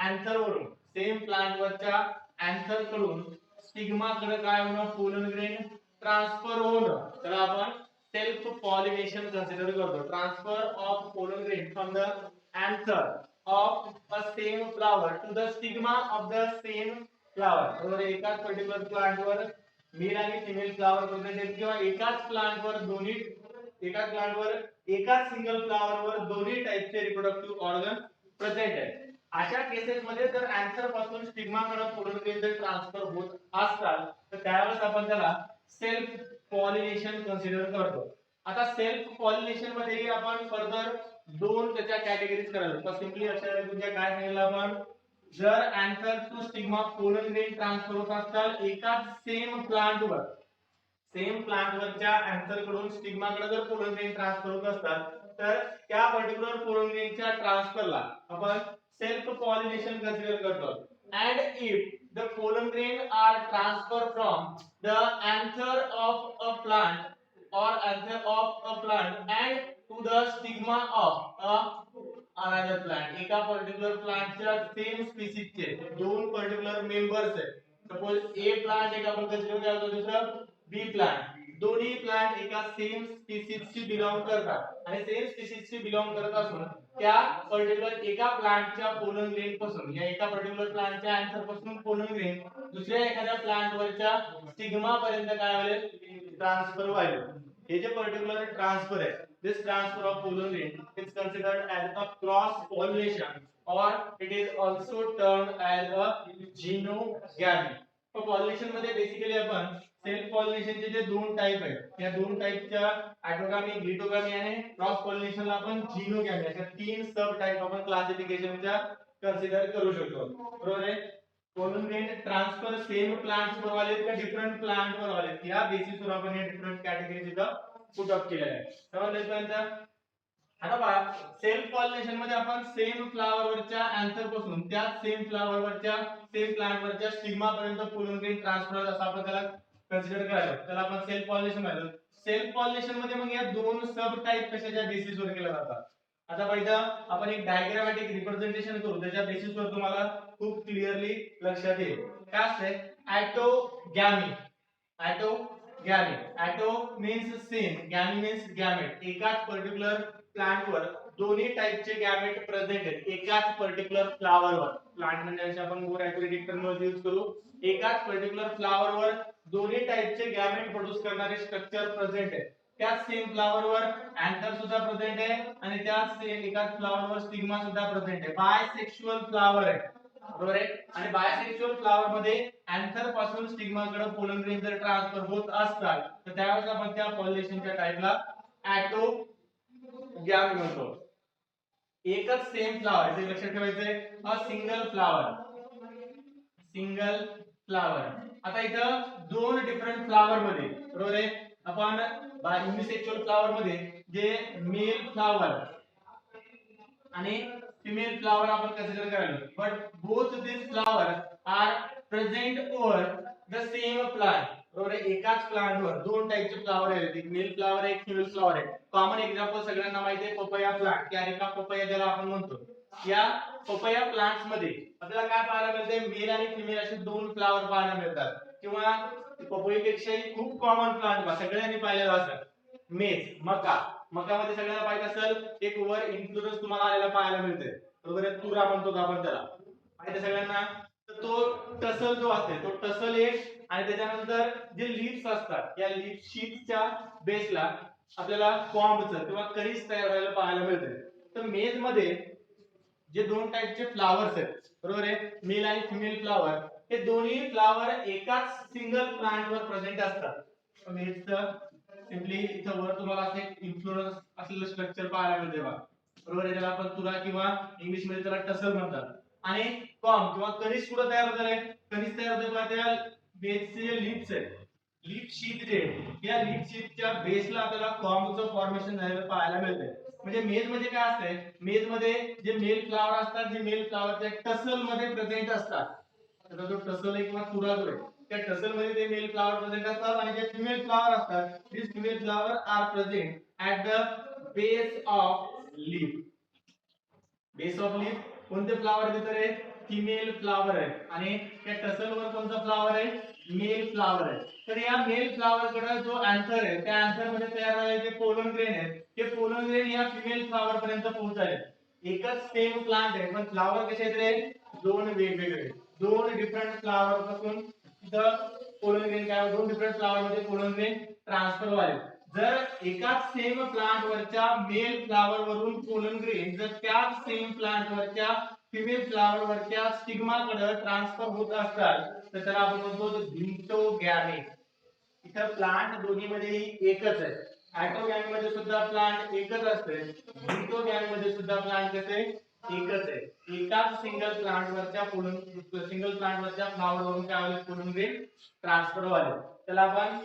अँथर वरून, सेम प्लांट वरच्या अँथर कडून स्टिग्मा कडे काय होणं, पोलन ग्रेन ट्रान्सफर होणं, त्याला आपण सेल्फ पॉलिनेशन कन्सिडर करतो. Transfer of pollen grain from the anther of a same flower to the stigma of the same flower. बरोबर, एकाच पर्टिक्युलर प्लांट वर मेल आणि फिमेल फ्लावर प्रेझेंट, किंवा एकाच प्लांट वर दोन्ही, एकाच प्लांट वर एकाच सिंगल फ्लावर वर दोन्ही टाइपचे रिप्रोडक्टिव्ह ऑर्गन प्रेझेंट आहेत. अशा केसेस मध्ये जर अँथर पासून स्टिग्मा कडे पोलन ग्रेन जर ट्रान्सफर होत असतात तर त्यावेळेस आपण त्याला सेल्फ पॉलिनेशन कन्सिडर करतो. आता सेल्फ पॉलिनेशन मध्ये आपण फर्दर दोन त्याच्या कॅटेगरीज करायला. तर सिम्पली अशा तुमच्या काय सांगितलं आपण, जर anther to stigma pollen grain transfer होत असतात एकाच सेम प्लांट वर, सेम प्लांट वरच्या अँथर कडून स्टिग्मा कडे जर पोलन ग्रेन ट्रान्सफर होत असतात तर त्या पर्टिक्युलर पोलन ग्रेनच्या ट्रान्सफरला आपण सेल्फ पॉलिनेशन कन्सिडर करतो. and if the pollen grain are transferred from the anther of a plant or anther of a plant and to the stigma of another plant, एका particular प्लांटच्या same स्पीसीजचे दोन particular members आहेत. Suppose ए plant एक आपण consider करतो, दुसरं बी plant, दोन्ही plant एका सेम स्पीसीजशी बिलॉंग करतात आणि सेम स्पीसीजशी बिलॉंग करत असून त्या पर्टिक्युलर एका प्लांटच्या पोलन ग्रेन पासून, या एका पर्टिक्युलर प्लांटच्या अँथर पासून पोलन ग्रेन दुसऱ्या एखाद्या प्लांट वरच्या स्टिग्मा पर्यंत काय होईल, ट्रान्सफर व्हायला. हे जे पर्टिक्युलर ट्रान्सफर आहे, this transfer of pollen grain is considered as a cross pollination or it is also termed as a genogamy. तर पॉलिनेशन मध्ये बेसिकली आपण सेल्फ पॉलिनेशनचे जे दोन टाइप आहेत, या दोन टाइपच्या ऑटोगामी, ग्लिटोगामी आणि क्रॉस पॉलिनेशनला आपण जीनोगॅमी, अशा तीन सब टाइप आपण क्लासिफिकेशनच्या कन्सिडर करू शकतो. बरोबर आहे. Pollen grain transfer same plants वर वाले का डिफरंट प्लांट वर वाले, या बेसिसवर आपण हे डिफरंट कॅटेगरीज इथं पुट अप केलेल्या आहेत. समजलं? आता पहा, सेल्फ पॉलिनेशन मध्ये आपण सेम फ्लावर वरच्या अँथर पासून त्या सेम फ्लावर वरच्या, सेम प्लांट वरच्या स्टिग्मा पर्यंत पोलन ग्रेन ट्रान्सफर असं आपण त्याला कन्सिडर करायला, त्याला आपण सेल्फ पॉलिनेशन म्हणतो. सेल्फ पॉलिनेशन मध्ये मग या दोन सब टाइप कशाच्या बेसिसवर केल्या जातात. आता पहिलं आपण एक डायग्रामॅटिक रिप्रेझेंटेशन करू, त्याच्या बेसिसवर तुम्हाला खूप क्लिअरली लक्षात येईल. काय असते autogamy. Autogamy, auto means same, gamy means gamete. एकाच पर्टिक्युलर प्लांट वर दोन्ही टाइपचे गॅमेट प्रेझेंट आहेत एकाच पर्टिक्युलर फ्लावर वर. प्लांट म्हणजे आपण मोर ॲक्युरेट टर्म यूज करू. एकाच पर्टिक्युलर फ्लावर वर दोन्ही टाइपचे गॅमेट प्रोड्यूस करणारे स्ट्रक्चर प्रेझेंट आहे. त्याच सेम फ्लावर वर अँथर सुद्धा प्रेझेंट आहे आणि त्याच एकाच फ्लावर वर स्टिग्मा सुद्धा प्रेझेंट आहे. बायसेक्सुअल फ्लावर आहे, बरोबर आहे. आणि बायसेक्सुअल फ्लावर मध्ये अँथर पासून स्टिग्मा कडे पोलन ग्रेन जर ट्रान्सफर होत असतात तर त्यावेळेस आपण त्या पॉलिनेशनच्या टाइपला ॲटोगॅमी म्हणतो. एकच सेम फ्लावर, हे लक्षात ठेवायचंय, a single flower, single flower. आता इथं दोन डिफरंट फ्लावर मध्ये, बरोबर आहे, आपण युनिसेक्सुअल फ्लावर मध्ये जे मेल फ्लावर आणि फिमेल फ्लावर आपण कन्सिडर करायलो, but both this flower are present over the same plant. बरोबर आहे, एकाच प्लांट वर दोन टाइपचे फ्लावर आहेत, एक मेल फ्लावर आहे, एक फिमेल फ्लावर आहे. कॉमन एक्झाम्पल सगळ्यांना माहिती आहे पपया प्लांट, कॅरिका पपया ज्याला आपण म्हणतो. या पपया प्लांट्स मध्ये आपल्याला काय पाहायला मिळते, मेल आणि फिमेल असे दोन फ्लावर पाहायला मिळतात. किंवा पपईपेक्षाही खूप कॉमन प्लांट सगळ्यांनी पाहिलेला असेल मेज, मका. मकामध्ये सगळ्यांना पाहिजे असेल एक वर इन्फ्लुएन्स तुम्हाला आलेला पाहायला मिळते, बरोबर आहे, तुरा म्हणतो आपण त्याला, माहिती सगळ्यांना. तर तो टसल जो असते तो टसल एक, आणि त्याच्यानंतर जे लीव्स असतात या लीफ शीटच्या बेसला आपल्याला कॉम्बचं किंवा करीस तयार व्हायला पाहायला मिळते. तर मेज मध्ये जे दोन टाइपचे फ्लावर्स आहेत, बरोबर आहे, मेल आणि फिमेल फ्लावर, हे दोन्ही फ्लावर एकाच सिंगल प्लांट वर प्रेझेंट असतात. मेजचं सिंपली इथं वर तुम्हाला असे इन्फ्लुएन्स असलेलं स्ट्रक्चर पाहायला मिळते बघा, बरोबर आहे, त्याला आपण तुरा किंवा इंग्लिश मध्ये त्याला टसल म्हणतात. आणि कॉम किंवा कणीस कुठे तयार होत आहे, कणीस तयार होते बघा त्या बेसचे जे लीव्स आहेत, लीफ शीट जे, या लीफ शीटच्या बेसला आपल्याला कॉम्बचं फॉर्मेशन झालेलं पाहायला मिळते. म्हणजे मेज मध्ये काय असते, मेज मध्ये जे मेल फ्लावर असतात, जे मेल फ्लावरच्या टसल मध्ये प्रेझेंट असतात, त्याचा जो टसल आहे किंवा तुरा जो आहे त्या टसल मध्ये ते मेल फ्लावर प्रेझेंट असतात, आणि जे फिमेल फ्लावर असतात this female flower are present at the base of leaf. Base of leaf कोणते फ्लावर तिथे रे, फिमेल फ्लावर आहे, आणि त्या टसल वर कोणता फ्लावर आहे, मेल फ्लावर आहे. तर या मेल फ्लावर कडे जो अँथर आहे त्या अँथर मध्ये तयार झालेले जे पोलन ग्रेन आहेत ते पोलन ग्रेन या फिमेल फ्लावर पर्यंत पोहोचले. एकच सेम प्लांट आहे पण फ्लावर कसे आहेत रे, दोन वेगवेगळे, दोन डिफरंट फ्लावर पासून इथं पोलन ग्रेन काय, दोन डिफरंट फ्लावर मध्ये पोलन ग्रेन ट्रान्सफर व्हाले. जर एकाच सेम प्लांट वरच्या मेल फ्लावर वरून पोलन ग्रेन जर त्याच सेम प्लांट वरच्या फिमेल फ्लावर वरच्या स्टिग्मा कडे ट्रान्सफर होत असतात तर त्याला आपण म्हणतो गिंटोगॅमी. इथं प्लांट दोन्ही मध्ये एकच आहे, ॲटोगॅमी मध्ये सुद्धा प्लांट एकच असते, गिंटोगॅमी मध्ये सुद्धा प्लांट कसे एकच आहे. एकाच सिंगल प्लांट वरच्या सिंगल प्लांट वरच्या फ्लावर वरून काय होईल, पोलन ग्रेन ट्रान्सफर व्हाले, त्याला आपण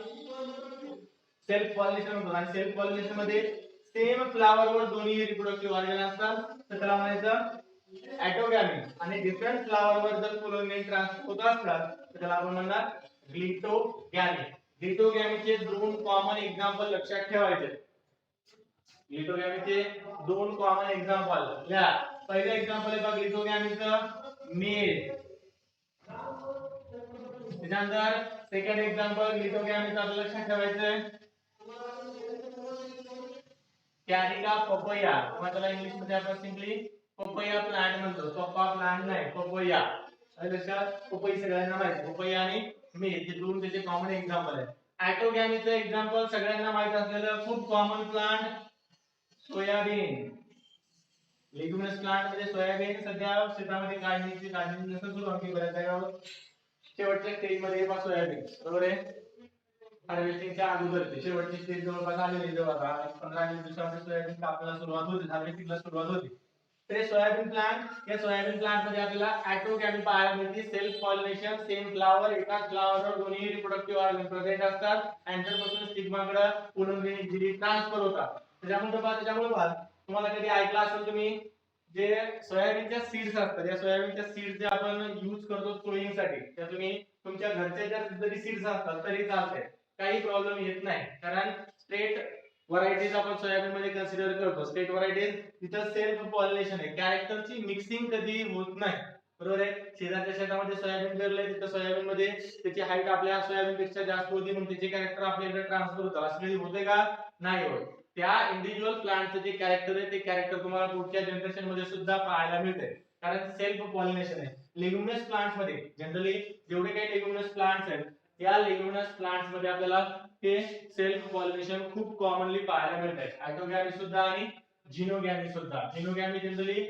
सेल्फ पॉलिनेशन म्हणतो. आणि सेल्फ पॉलिनेशन मध्ये सेम फ्लावर वर दोन्ही रिप्रोडक्टिव्ह ऑर्गन असतात तर त्याला म्हणायचं ॲटोगॅमी. आणि डिफरंट फ्लावर वर जर पोलन ग्रेन ट्रान्सफर होत असतात तर त्याला आपण म्हणणार ग्लिटोगॅमी. ग्लिटोगॅमीचे दोन कॉमन एक्झाम्पल लक्षात ठेवायचे. ग्लिटोगॅमीचे दोन कॉमन एक्झाम्पल या, पहिलं एक्झाम्पल आहे बघा ग्लिटोगॅमीचं मेल, त्यानंतर सेकंड एक्झाम्पल ग्लिटोगॅमीचं आपल्याला लक्षात ठेवायचंय कॅरिका पपया, किंवा त्याला इंग्लिश मध्ये आपण सिंपली पपया प्लांट म्हणतो, पप्पा प्लांट नाही पपया. लक्षात, पपई सगळ्यांना माहिती, पपया आणि मेल हे दोन त्याचे कॉमन एक्झाम्पल आहे. ॲटोगॅमीचं एक्झाम्पल सगळ्यांना माहित असलेलं खूप common plant soybean. Leguminous plant मध्ये सोयाबीन सध्या शेतामध्ये काढणीची नसं सुरू होती बऱ्याच जागेवर, शेवटच्या स्टेज मध्ये बघा सोयाबीन, बरोबर आहे, हार्वेस्टिंगच्या अगोदरची शेवटची स्टेज जवळपास आलेली, जवळपास 15-20 दिवसामध्ये सोयाबीन कापण्याला सुरुवात होती, हार्वेस्टिंगला सुरुवात होती. तर सोयाबीन प्लांट, या सोयाबीन प्लांट मध्ये आपल्याला ॲटोगॅमी पाहायला मिळते. सेल्फ पॉलिनेशन, सेम फ्लावर, एकाच फ्लावरवर दोन्ही रिप्रोडक्टिव्ह ऑर्गन प्रेझेंट असतात, अँथर पासून स्टिग्माकडे पोलन ग्रेन इझिली ट्रान्सफर होतात. त्याच्यामुळे तुम्हाला कधी ऐकलं असेल तुम्ही जे सोयाबीनच्या सीड्स असतात, या सोयाबीनच्या सीड्स जे आपण यूज करतो सोईंगसाठी, त्या तुम्ही तुमच्या घरच्या जरी सीड्स असतात तरी चालते, काही प्रॉब्लेम येत नाही, कारण स्ट्रेट व्हरायटीज आपण सोयाबीन मध्ये कन्सिडर करतो. स्टेट व्हरायटीज तिथं सेल्फ पॉलिनेशन आहे, कॅरेक्टरची मिक्सिंग कधी होत नाही, बरोबर आहे. शेजारच्या शेतामध्ये सोयाबीन पेरलंय तिथं सोयाबीन मध्ये त्याची हाईट आपल्या सोयाबीन पेक्षा जास्त होती म्हणून त्याचे कॅरेक्टर आपल्याकडे ट्रान्सफर होतात, असं कधी होते का, नाही होत. त्या इंडिव्हिज्युअल प्लांटचं जे कॅरेक्टर आहे ते कॅरेक्टर तुम्हाला पुढच्या जनरेशन मध्ये सुद्धा पाहायला मिळते, कारण सेल्फ पॉलिनेशन आहे. लेग्युमिनस प्लांट्स मध्ये जनरली जेवढे काही लेग्युमिनस प्लांट्स आहेत या लेग्युमिनस प्लांट्स मध्ये आपल्याला हे सेल्फ पॉलिनेशन खूप कॉमनली पाहायला मिळते, ऑटोगॅमी सुद्धा आणि झिनोगॅमी सुद्धा. झिनोगॅमी जनरली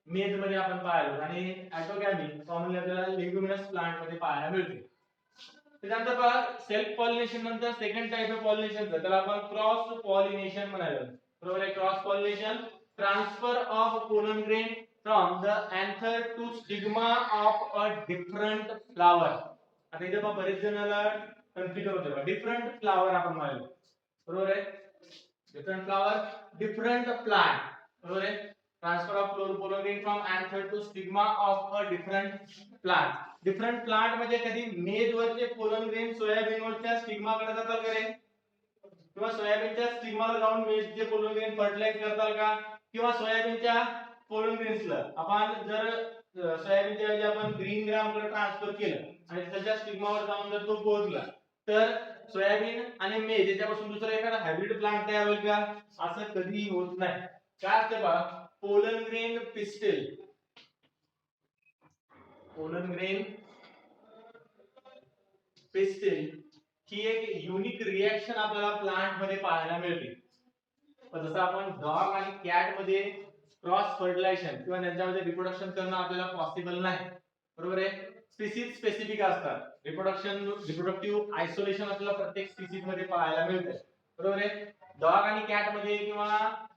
मेज मध्ये आपण पाहिलो आणि ऑटोगॅमी कॉमनली आपल्याला लेग्युमिनस प्लांट मध्ये पाहायला मिळते. त्यानंतर पहा सेल्फ पॉलिनेशन नंतर सेकंड टाइप ऑफ पॉलिनेशन त्याला आपण क्रॉस पॉलिनेशन म्हणालो. बरोबर आहे. Cross pollination transfer of pollen grain from the anther to stigma of a different flower. आता इथे पहा बरेच जणांना कन्फ्युजन होते. डिफरंट फ्लावर आपण म्हणालो. बरोबर आहे. Different flower different plant. बरोबर आहे. Transfer of pollen grain from anther to stigma of a different plant. Different plant म्हणजे कधी मेज वरचे पोलन ग्रेन सोयाबीन वरच्या स्टिग्मा कडे जातात का रे, किंवा सोयाबीनच्या स्टिग्माला जाऊन मेजचे पोलन ग्रेन फर्टिलाइज करतात का, किंवा सोयाबीनच्या पोलन ग्रेन्सला आपण जर सोयाबीनच्या ऐवजी आपण ग्रीन ग्राम कडे ट्रान्सफर केलं आणि त्याच्या स्टिग्मावर जाऊन जर तो पोहोचला तर सोयाबीन आणि मेज याच्यापासून दुसरा एखादा हायब्रिड प्लांट तयार होईल का? असं कधीही होत नाही. काय असते बघा, pollen grain pistil, pollen grain pistil ही एक युनिक रिएक्शन आपल्याला प्लांट मध्ये पाहायला मिळते. जसं आपण डॉग आणि कॅट मध्ये क्रॉस फर्टिलायझेशन किंवा त्यांच्यामध्ये रिप्रोडक्शन करणं आपल्याला पॉसिबल नाही. बरोबर आहे. स्पीसीज स्पेसिफिक असतात. रिप्रोडक्टिव्ह आयसोलेशन आपल्याला प्रत्येक स्पीसीज मध्ये पाहायला मिळते. बरोबर आहे. डॉग आणि कॅट मध्ये किंवा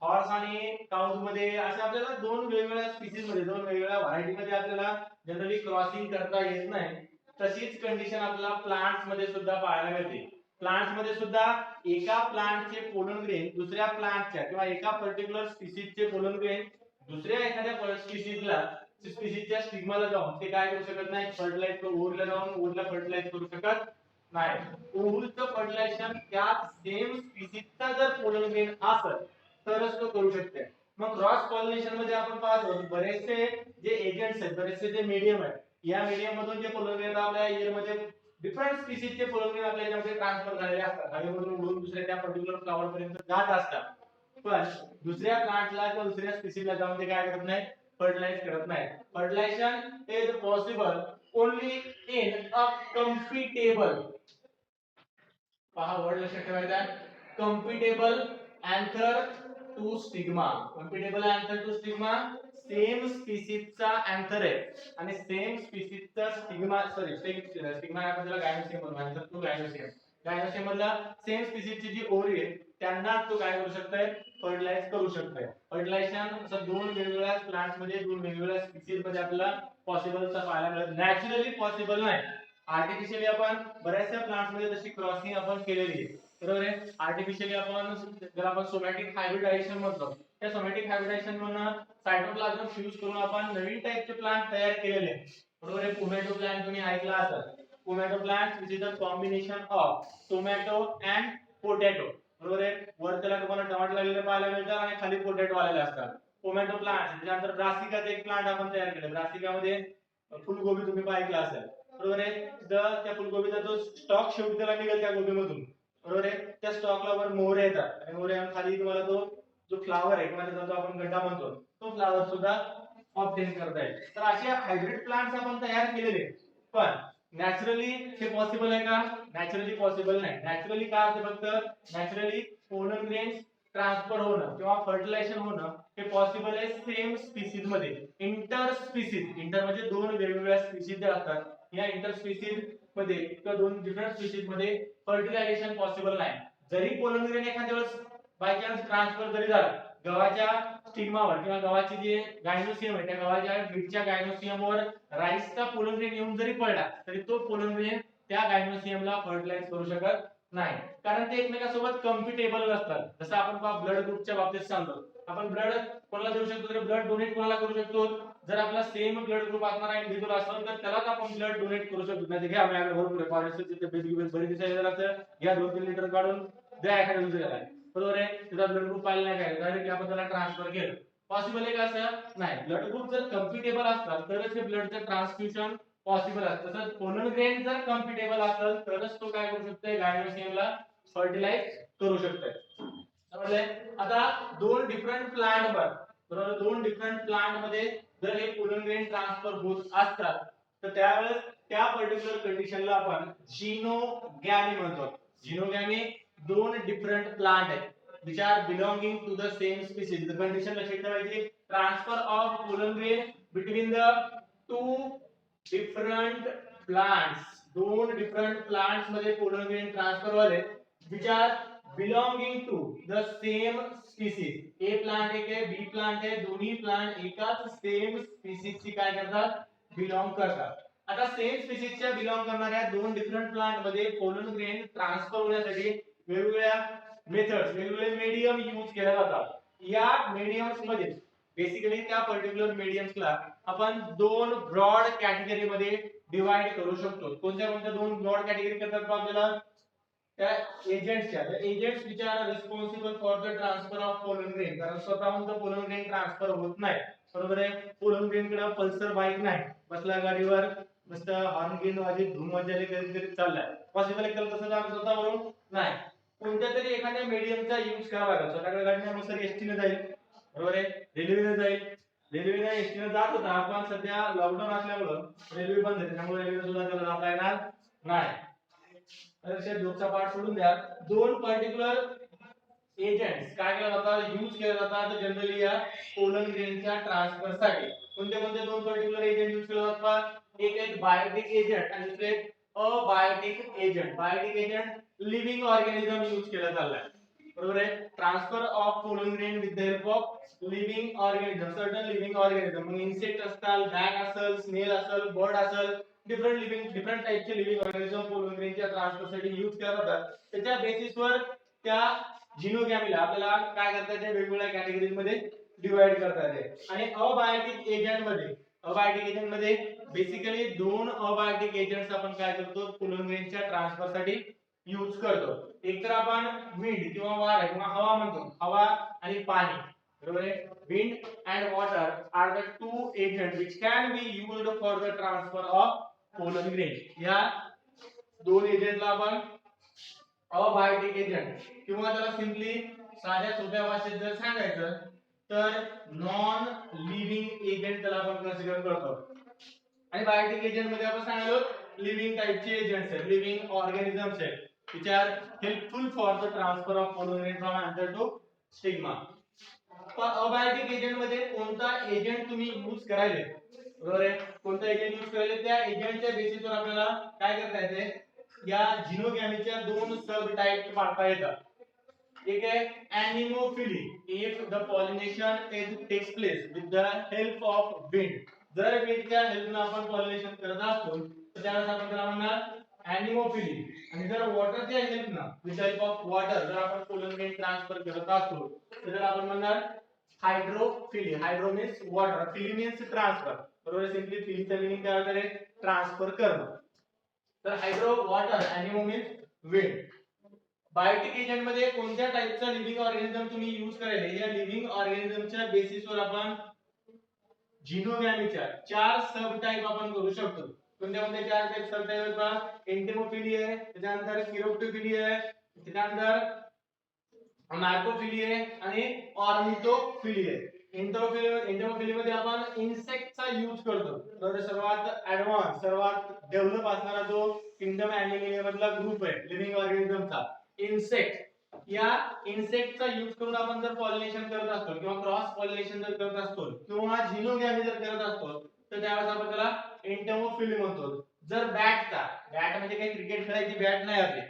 हॉर्स आणि काउज मध्ये अशा आपल्याला दोन वेगवेगळ्या स्पीसीज मध्ये, दोन वेगवेगळ्या व्हरायटी मध्ये आपल्याला जनरली क्रॉसिंग करता येत नाही. तशीच कंडिशन आपल्याला प्लांट्स मध्ये सुद्धा पाहायला मिळते. प्लांट्स मध्ये सुद्धा एका प्लांटचे पोलन ग्रेन दुसऱ्या प्लांटच्या किंवा एका पर्टिक्युलर स्पीसीजचे पोलन ग्रेन दुसऱ्या एखाद्या स्पीसीजच्या स्टिग्माला जाऊन ते काय करू शकत नाही, फर्टिलाइज करू, ओव्हरला जाऊन ओव्हरला फर्टिलाइज करू शकत नाही. ओव्हरचं फर्टिलायझेशन त्या सेम स्पीसीजचा जर पोलन ग्रेन असेल तरच तो करू शकते. मग क्रॉस पॉलिनेशन मध्ये आपण पाहतो बरेचसे जे एजंट्स आहेत, बरेचसे जे मीडियम आहेत, या मीडियम मधून जे पोलन ग्रेन आपल्या एअर मध्ये डिफरंट स्पीसीजचे पोलन ग्रेन आपल्या याच्यामध्ये ट्रान्सफर झालेले असतात. हवेमधून उडून दुसऱ्या त्या पर्टिक्युलर फ्लॉवर पर्यंत जात असतात. पण दुसऱ्या प्लांटला किंवा दुसऱ्या स्पीसीजला जाऊन ते काय करत नाही, फर्टिलाइज करत नाही. Fertilization is possible only in a compatible, पहा वर्ड लक्षात ठेवायचा, compatible anther to stigma. Compatible anther to stigma same स्पीसीजचा एंथर आहे आणि सेम स्पीसीजचा स्टिग्मा, स्टिग्मा आपण त्याला गायनोसियम म्हणतो. एंथर टू गायनोसियम, गायनोसियम मधला सेम स्पीसीजची जी ओरी आहे त्यांना तो काय करू शकतोय, फर्टिलाइज करू शकतोय. फर्टिलायझेशन असं दोन वेगवेगळ्या प्लांट्स मध्ये, दोन वेगवेगळ्या स्पीसीज मध्ये आपल्याला पॉसिबल तर पाहायला मिळत, नॅचरली पॉसिबल नाही. आर्टिफिशियली आपण बऱ्याचशा प्लांट्स मध्ये तशी क्रॉसिंग आपण केलेली आहे. बरोबर आहे. आर्टिफिशियली आपण ज्याला आपण सोमॅटिक हायब्रिडायझेशन म्हणतो, त्या सोमॅटिक हायब्रिडायझेशन मधून सायटोप्लाझम फ्यूज करून आपण नवीन टाइपचे प्लांट तयार केलेले. बरोबर आहे. टोमॅटो प्लांट तुम्ही ऐकला असेल. Tomato plant which is a combination of tomato and potato. बरोबर आहे. वर त्याला तुम्हाला टमाटर लागलेले पाहायला मिळतात आणि खाली पोटॅटो आलेले असतात. Tomato plant. त्यानंतर ब्रासिकाचा एक प्लांट आपण तयार केला. ब्रासिकामध्ये फुलगोबी तुम्ही पाहिलं असेल. बरोबर आहे. त्या फुलगोबीचा जो स्टॉक शेवटी त्याला निघेल त्या गोबीमधून, बरोबर आहे, त्या स्टॉकला वर मोहरे येतात आणि मोहरे खाली तुम्हाला तो जो फ्लावर आहे किंवा त्याचा जो आपण गड्डा म्हणतो तो फ्लावर सुद्धा ऑब्टेन करता येईल. तर असे हायब्रिड प्लांट्स आपण तयार केलेले, पण नॅचरली हे पॉसिबल आहे का? नॅचरली पॉसिबल नाही. नॅचरली काय असते, फक्त नॅचरली पोलन ग्रेन्स ट्रान्सफर होणं किंवा फर्टिलायझेशन होणं हे पॉसिबल आहे सेम स्पीसीज मध्ये. इंटर स्पीसीज, इंटर म्हणजे दोन वेगवेगळ्या स्पीसीज जे असतात, या इंटर स्पीसीज मध्ये किंवा दोन डिफरंट स्पीसीज मध्ये फर्टिलायझेशन पॉसिबल नाही. जरी पोलन ग्रेन एखाद्या वेळेस बाय चान्स ट्रान्सफर जरी झाला गव्हाच्या स्टिग्मावर किंवा गव्हाची जे गायनोसियम आहे त्या गव्हाच्या बीटच्या गायनोसियमवर राईसचा पोलन ग्रेन येऊन जरी पडला तरी तो पोलन ग्रेन त्या गायनोसियमला फर्टिलाइज करू शकत नाही, कारण ते एकमेकांसोबत कम्पिटेबल नसतात. जसं आपण ब्लड ग्रुपच्या बाबतीत सांगतो, आपण ब्लड कोणाला देऊ शकतो, तर ब्लड डोनेट कोणाला करू शकतो, जर आपला सेम ब्लड ग्रुप असणारा इंडिव्हिज्युअल असेल तर त्यालाच आपण ब्लड डोनेट करू शकतो. नाही घ्या माझ्याकडे भरपूर आहे, फॉरेस्टचे बरी दिसायला घ्या 2-3 लिटर काढून द्या एखाद्या दुसऱ्याला. बरोबर आहे. त्याचा ब्लड ग्रुप पाहिला नाही काय, डायरेक्टली आपण त्याला ट्रान्सफर केलं. पॉसिबल आहे का असं? नाही. ब्लड ग्रुप जर कम्पिटेबल असतात तरच हे ब्लडचं ट्रान्सफ्युजन पॉसिबल असतं. तसंच पोलन ग्रेन जर कम्पिटेबल असेल तरच तो काय करू शकतोय, गायनोसियमला फर्टिलाइज करू शकतोय. समजले? आता दोन डिफरंट प्लांट बरोबर, दोन डिफरंट प्लांट मध्ये जर हे पोलन ग्रेन ट्रान्सफर होत असतात तर त्यावेळेस त्या पर्टिक्युलर कंडिशनला आपण झिनोगॅमी म्हणतो. झिनोगॅमी दोन डिफरंट प्लांट आहेत which are belonging to the same species. The condition लक्षात ठेवायची, transfer of pollen grain between the two different plants. दोन डिफरंट प्लांट्स मध्ये पोलन ग्रेन ट्रान्सफर वाले which are belonging to the same species. A plant एक आहे, बी plant आहे, दोन्ही plant एकाच सेम स्पीसीज ची काय करतात, बिलॉंग करतात. आता सेम स्पीसीजच्या बिलॉंग करणाऱ्या दोन डिफरंट प्लांट मध्ये पोलन ग्रेन ट्रान्सफर होण्यासाठी वेगवेगळ्या मेथड्स, वेगवेगळे मीडियम यूज केले जातात. या मीडियम्स मध्ये बेसिकली त्या पर्टिक्युलर मीडियम्सला आपण दोन ब्रॉड कॅटेगरी मध्ये डिवाइड करू शकतो. कोणत्या कोणत्या दोन ब्रॉड कॅटेगरी करतात आपल्याला, त्या एजंट्सच्या, agents which are responsible for the transfer of pollen grain. कारण स्वतःहून तर पोलन ग्रेन ट्रान्सफर होत नाही, बरोबर आहे. पोलन ग्रेन कडे पल्सर बाईक नाही, बसला गाडीवर मस्त हॉर्न घेऊन वाजत धूम मजाले कधीतरी चाललाय, पॉसिबल आहे तसं स्वतःवरून नाही. कोणत्या तरी एखाद्या मीडियमचा यूज करावा लागेल. स्वतःकडे गाडी नाही, मग सर एसटीने जाईल, बरोबर आहे, रेल्वेने जाईल. रेल्वेने एसटीने जात होता, पण सध्या लॉकडाऊन असल्यामुळे रेल्वे बंद आहे, त्यामुळे रेल्वे सुद्धा त्याला जाता येणार नाही. तर जोकचा पार्ट सोडून द्या. दोन पर्टिक्युलर एजंट्स काय केला जातात, यूज केला जातात जनरली या पोलन ग्रेनच्या ट्रान्सफर साठी. कोणते कोणते दोन पर्टिक्युलर एजंट यूज केले जातात, एक आहे बायोटिक एजंट आणि दुसरे abiotic agent. Biotic agent living organism use केला चाललाय, बरोबर आहे. Transfer of pollen grain with the help of living organism, certain living organism. मग इन्सेक्ट असतात, बॅग असेल, स्नेल असेल, बर्ड असेल, डिफरंट टाइपचे लिव्हिंग ऑर्गॅनिझम पोलन ग्रेनच्या ट्रान्सफर साठी यूज केला जातात. त्याच्या बेसिसवर त्या जिनोगॅमीला आपल्याला काय करता येते, वेगवेगळ्या कॅटेगरीज मध्ये डिवाइड करता येते. आणि अबायोटिक एजंट मध्ये बेसिकली दोन अबायोटिक एजंट्स आपण काय करतो, पोलन ग्रेनच्या ट्रान्सफर साठी यूज करतो. एक तर आपण विंड किंवा वारा किंवा हवा म्हणतो, हवा आणि पाणी, बरोबर आहे. Wind and water are the two agent which can be used for the transfer of pollen grain. या दोन एजंटला आपण अबायोटिक एजंट किंवा त्याला सिंपली साध्या सोप्या भाषेत जर सांगायचं तर नॉन लिव्हिंग एजंट त्याला आपण कन्सिडर करतो. आणि बायोटिक एजंट मध्ये आपण सांगालो लिव्हिंग टाइपचे एजंट्स आहेत, लिव्हिंग ऑर्गॅनिझम्स आहेत which are helpful for the transfer of pollen grain from anther to stigma. Abiotic agent मध्ये कोणता एजंट तुम्ही यूज करायले, बरोबर आहे, कोणता एजंट यूज करायले त्या एजंटच्या बेसिसवर आपल्याला काय करता येते, या जिनोगॅमीच्या दोन सब टाइप पाडता येतात. एक आहे anemophily, if the pollination takes place with the help of wind. जर विंडच्या हेल्पने आपण पॉलिनेशन करत असतो तर त्यावेळेस आपण त्याला म्हणणार एनिमोफिली. आणि जर वॉटरच्या हेल्पने विथ हेल्प ऑफ वॉटर जर आपण पोलन ग्रेन ट्रान्सफर करत असतो तर त्याला आपण म्हणणार hydrophily. Hydro means water, phily means transfer, बरोबर. सिंपली फिलीचं मीनिंग काय होतं, ट्रान्सफर करणं. तर hydro water, anemo means wind. Biotic agent मध्ये कोणत्या टाइपचा लिव्हिंग ऑर्गॅनिझम तुम्ही यूज करायले, या लिव्हिंग ऑर्गॅनिझमच्या बेसिसवर आपण जिनोगॅमीच्या चार सब टाइप आपण करू शकतो. कोणत्या कोणत्या चार टाइप सब टाइप आहेत, एंटेमोफिली आहे, त्याच्यानंतर किरोप्टोफिली आहे, त्याच्यानंतर मार्कोफिली आहे आणि ऑर्निथोफिली आहे. एंटेमोफिली मध्ये आपण इन्सेक्टचा यूज करतो, तर सर्वात ऍडव्हान्स, सर्वात डेव्हलप असणारा जो किंगडम एनिमलिया मधला ग्रुप आहे लिव्हिंग ऑर्गॅनिझमचा, इन्सेक्ट. या इन्सेक्टचा यूज करून आपण जर पॉलिनेशन करत असतो किंवा क्रॉस पॉलिनेशन जर करत असतो किंवा जिनोगॅमी जर करत असतो तर त्यावेळेस आपण त्याला एंटेमोफिली म्हणतो. जर बॅटचा, बॅट म्हणजे काही क्रिकेट खेळायची बॅट नाही आपली,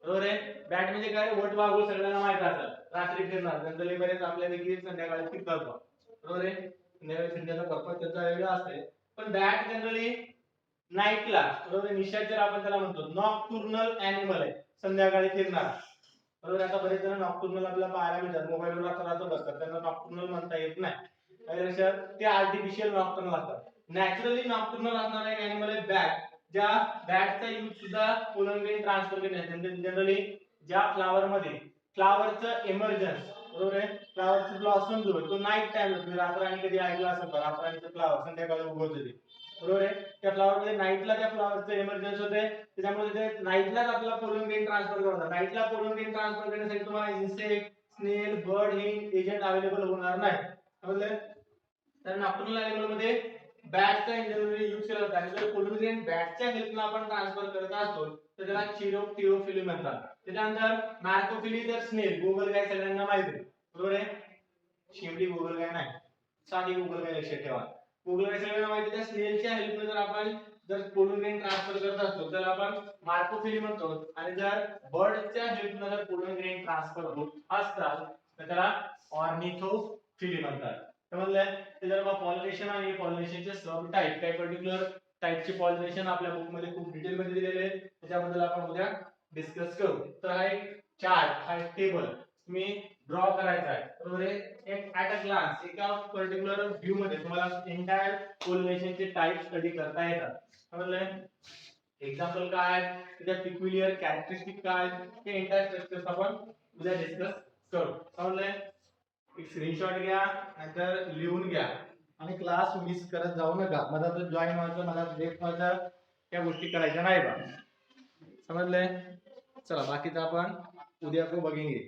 बरोबर आहे. बॅट म्हणजे काय, वट वाघूळ सगळ्यांना माहित असेल, रात्री फिरणार, जनरली बरेच आपल्यापैकी संध्याकाळी फिरतात, बरोबर आहे. संध्याकाळी फिरण्याचा पर्पज त्याचा वेगळा असते. पण बॅट जनरली नाईटला, बरोबर, निशाचर आपण त्याला म्हणतो, नॉक्टर्नल एनिमल आहे, संध्याकाळी फिरणार, बरोबर. आता बरेच जण नॉक्टर्नल आपल्याला पाहायला मिळतात, मोबाईलवर रात्र बसतात, त्यांना नॉक्टर्नल म्हणता येत नाही, काही लक्षात, ते आर्टिफिशियल नॉक्टर्नल असतात. नॅचरली नॉक्टर्नल असणारा एक एनिमल आहे बॅट. ज्या बॅटचा यूज सुद्धा पोलन ग्रेन ट्रान्सफर करण्यासाठी, जनरली ज्या फ्लावर मध्ये फ्लावरचं एमर्जन्स, बरोबर आहे, फ्लावरचं ब्लॉसम जो तो नाईट टाइम असतो, रात्राणी कधी ऐकला असेल का, रात्राणीचं फ्लावर संध्याकाळी उगवते ते, बरोबर आहे. त्या फ्लावर मध्ये नाईटला त्या फ्लावरचं एमर्जन्सी होते, त्याच्यामुळे ते नाईटलाच आपला पोलन ग्रेन ट्रान्सफर करतात. नाईटला पोलन ग्रेन ट्रान्सफर करण्यासाठी तुम्हाला इन्सेक्ट, स्नेल, बर्ड हे एजंट अवेलेबल होणार नाही, समजलं. तर नॉक्टर्नल एनिमल मध्ये बॅटचा जनरली यूज केला जातो. आणि जर पोलन ग्रेन बॅटच्या हेल्पने आपण ट्रान्सफर करत असतो तर त्याला चिरोप्टिओफिली म्हणतात. त्याच्यानंतर मॅक्रोफिली तर स्नेल, गोगलगाय सगळ्यांना माहिती आहे बरोबर आहे. शेवटी गोगलगाय नाही, साधी गोगलगाय लक्षात ठेवा. गोगलगाय सगळ्यांना माहिती आहे. त्या स्नेलच्या हेल्पने जर आपण पोलन ग्रेन ट्रान्सफर करत असतो तर आपण मार्कोफिली म्हणतो. आणि जर बर्डच्या हेल्पने जर पोलन ग्रेन ट्रान्सफर होत असतात तर त्याला ऑर्निथोफिली म्हणतात. समजलं. जर पॉलिनेशन आणि पॉलिनेशनचे सब टाइप, काही पर्टिक्युलर टाइपचे पॉलिनेशन आपल्या बुक मध्ये खूप डिटेल मध्ये दिलेले आहेत, त्याच्याबद्दल आपण उद्या डिस्कस करू. तर हा एक चार्ट, हा एक टेबल तुम्ही ड्रॉ करायचा आहे बरोबर आहे. एक ऍट अ ग्लान्स, एका पर्टिक्युलर व्ह्यू मध्ये तुम्हाला एंटायर पॉलिनेशनचे टाइप स्टडी करता येतात. समजलं. एक्झाम्पल काय, त्याच्या पिक्युलियर कॅरेक्टरिस्टिक काय, हे एंटायर स्ट्रक्चर्स आपण उद्या डिस्कस करू. समजलं. एक स्क्रीनशॉट घ्या, नाहीतर लिहून घ्या आणि क्लास मिस करत जाऊ नका. मला तर जॉईन व्हायचं, मला ब्रेक व्हायचं, त्या गोष्टी करायच्या नाही बा. समजले. चला बाकीचं आपण उद्या को बघेंगे.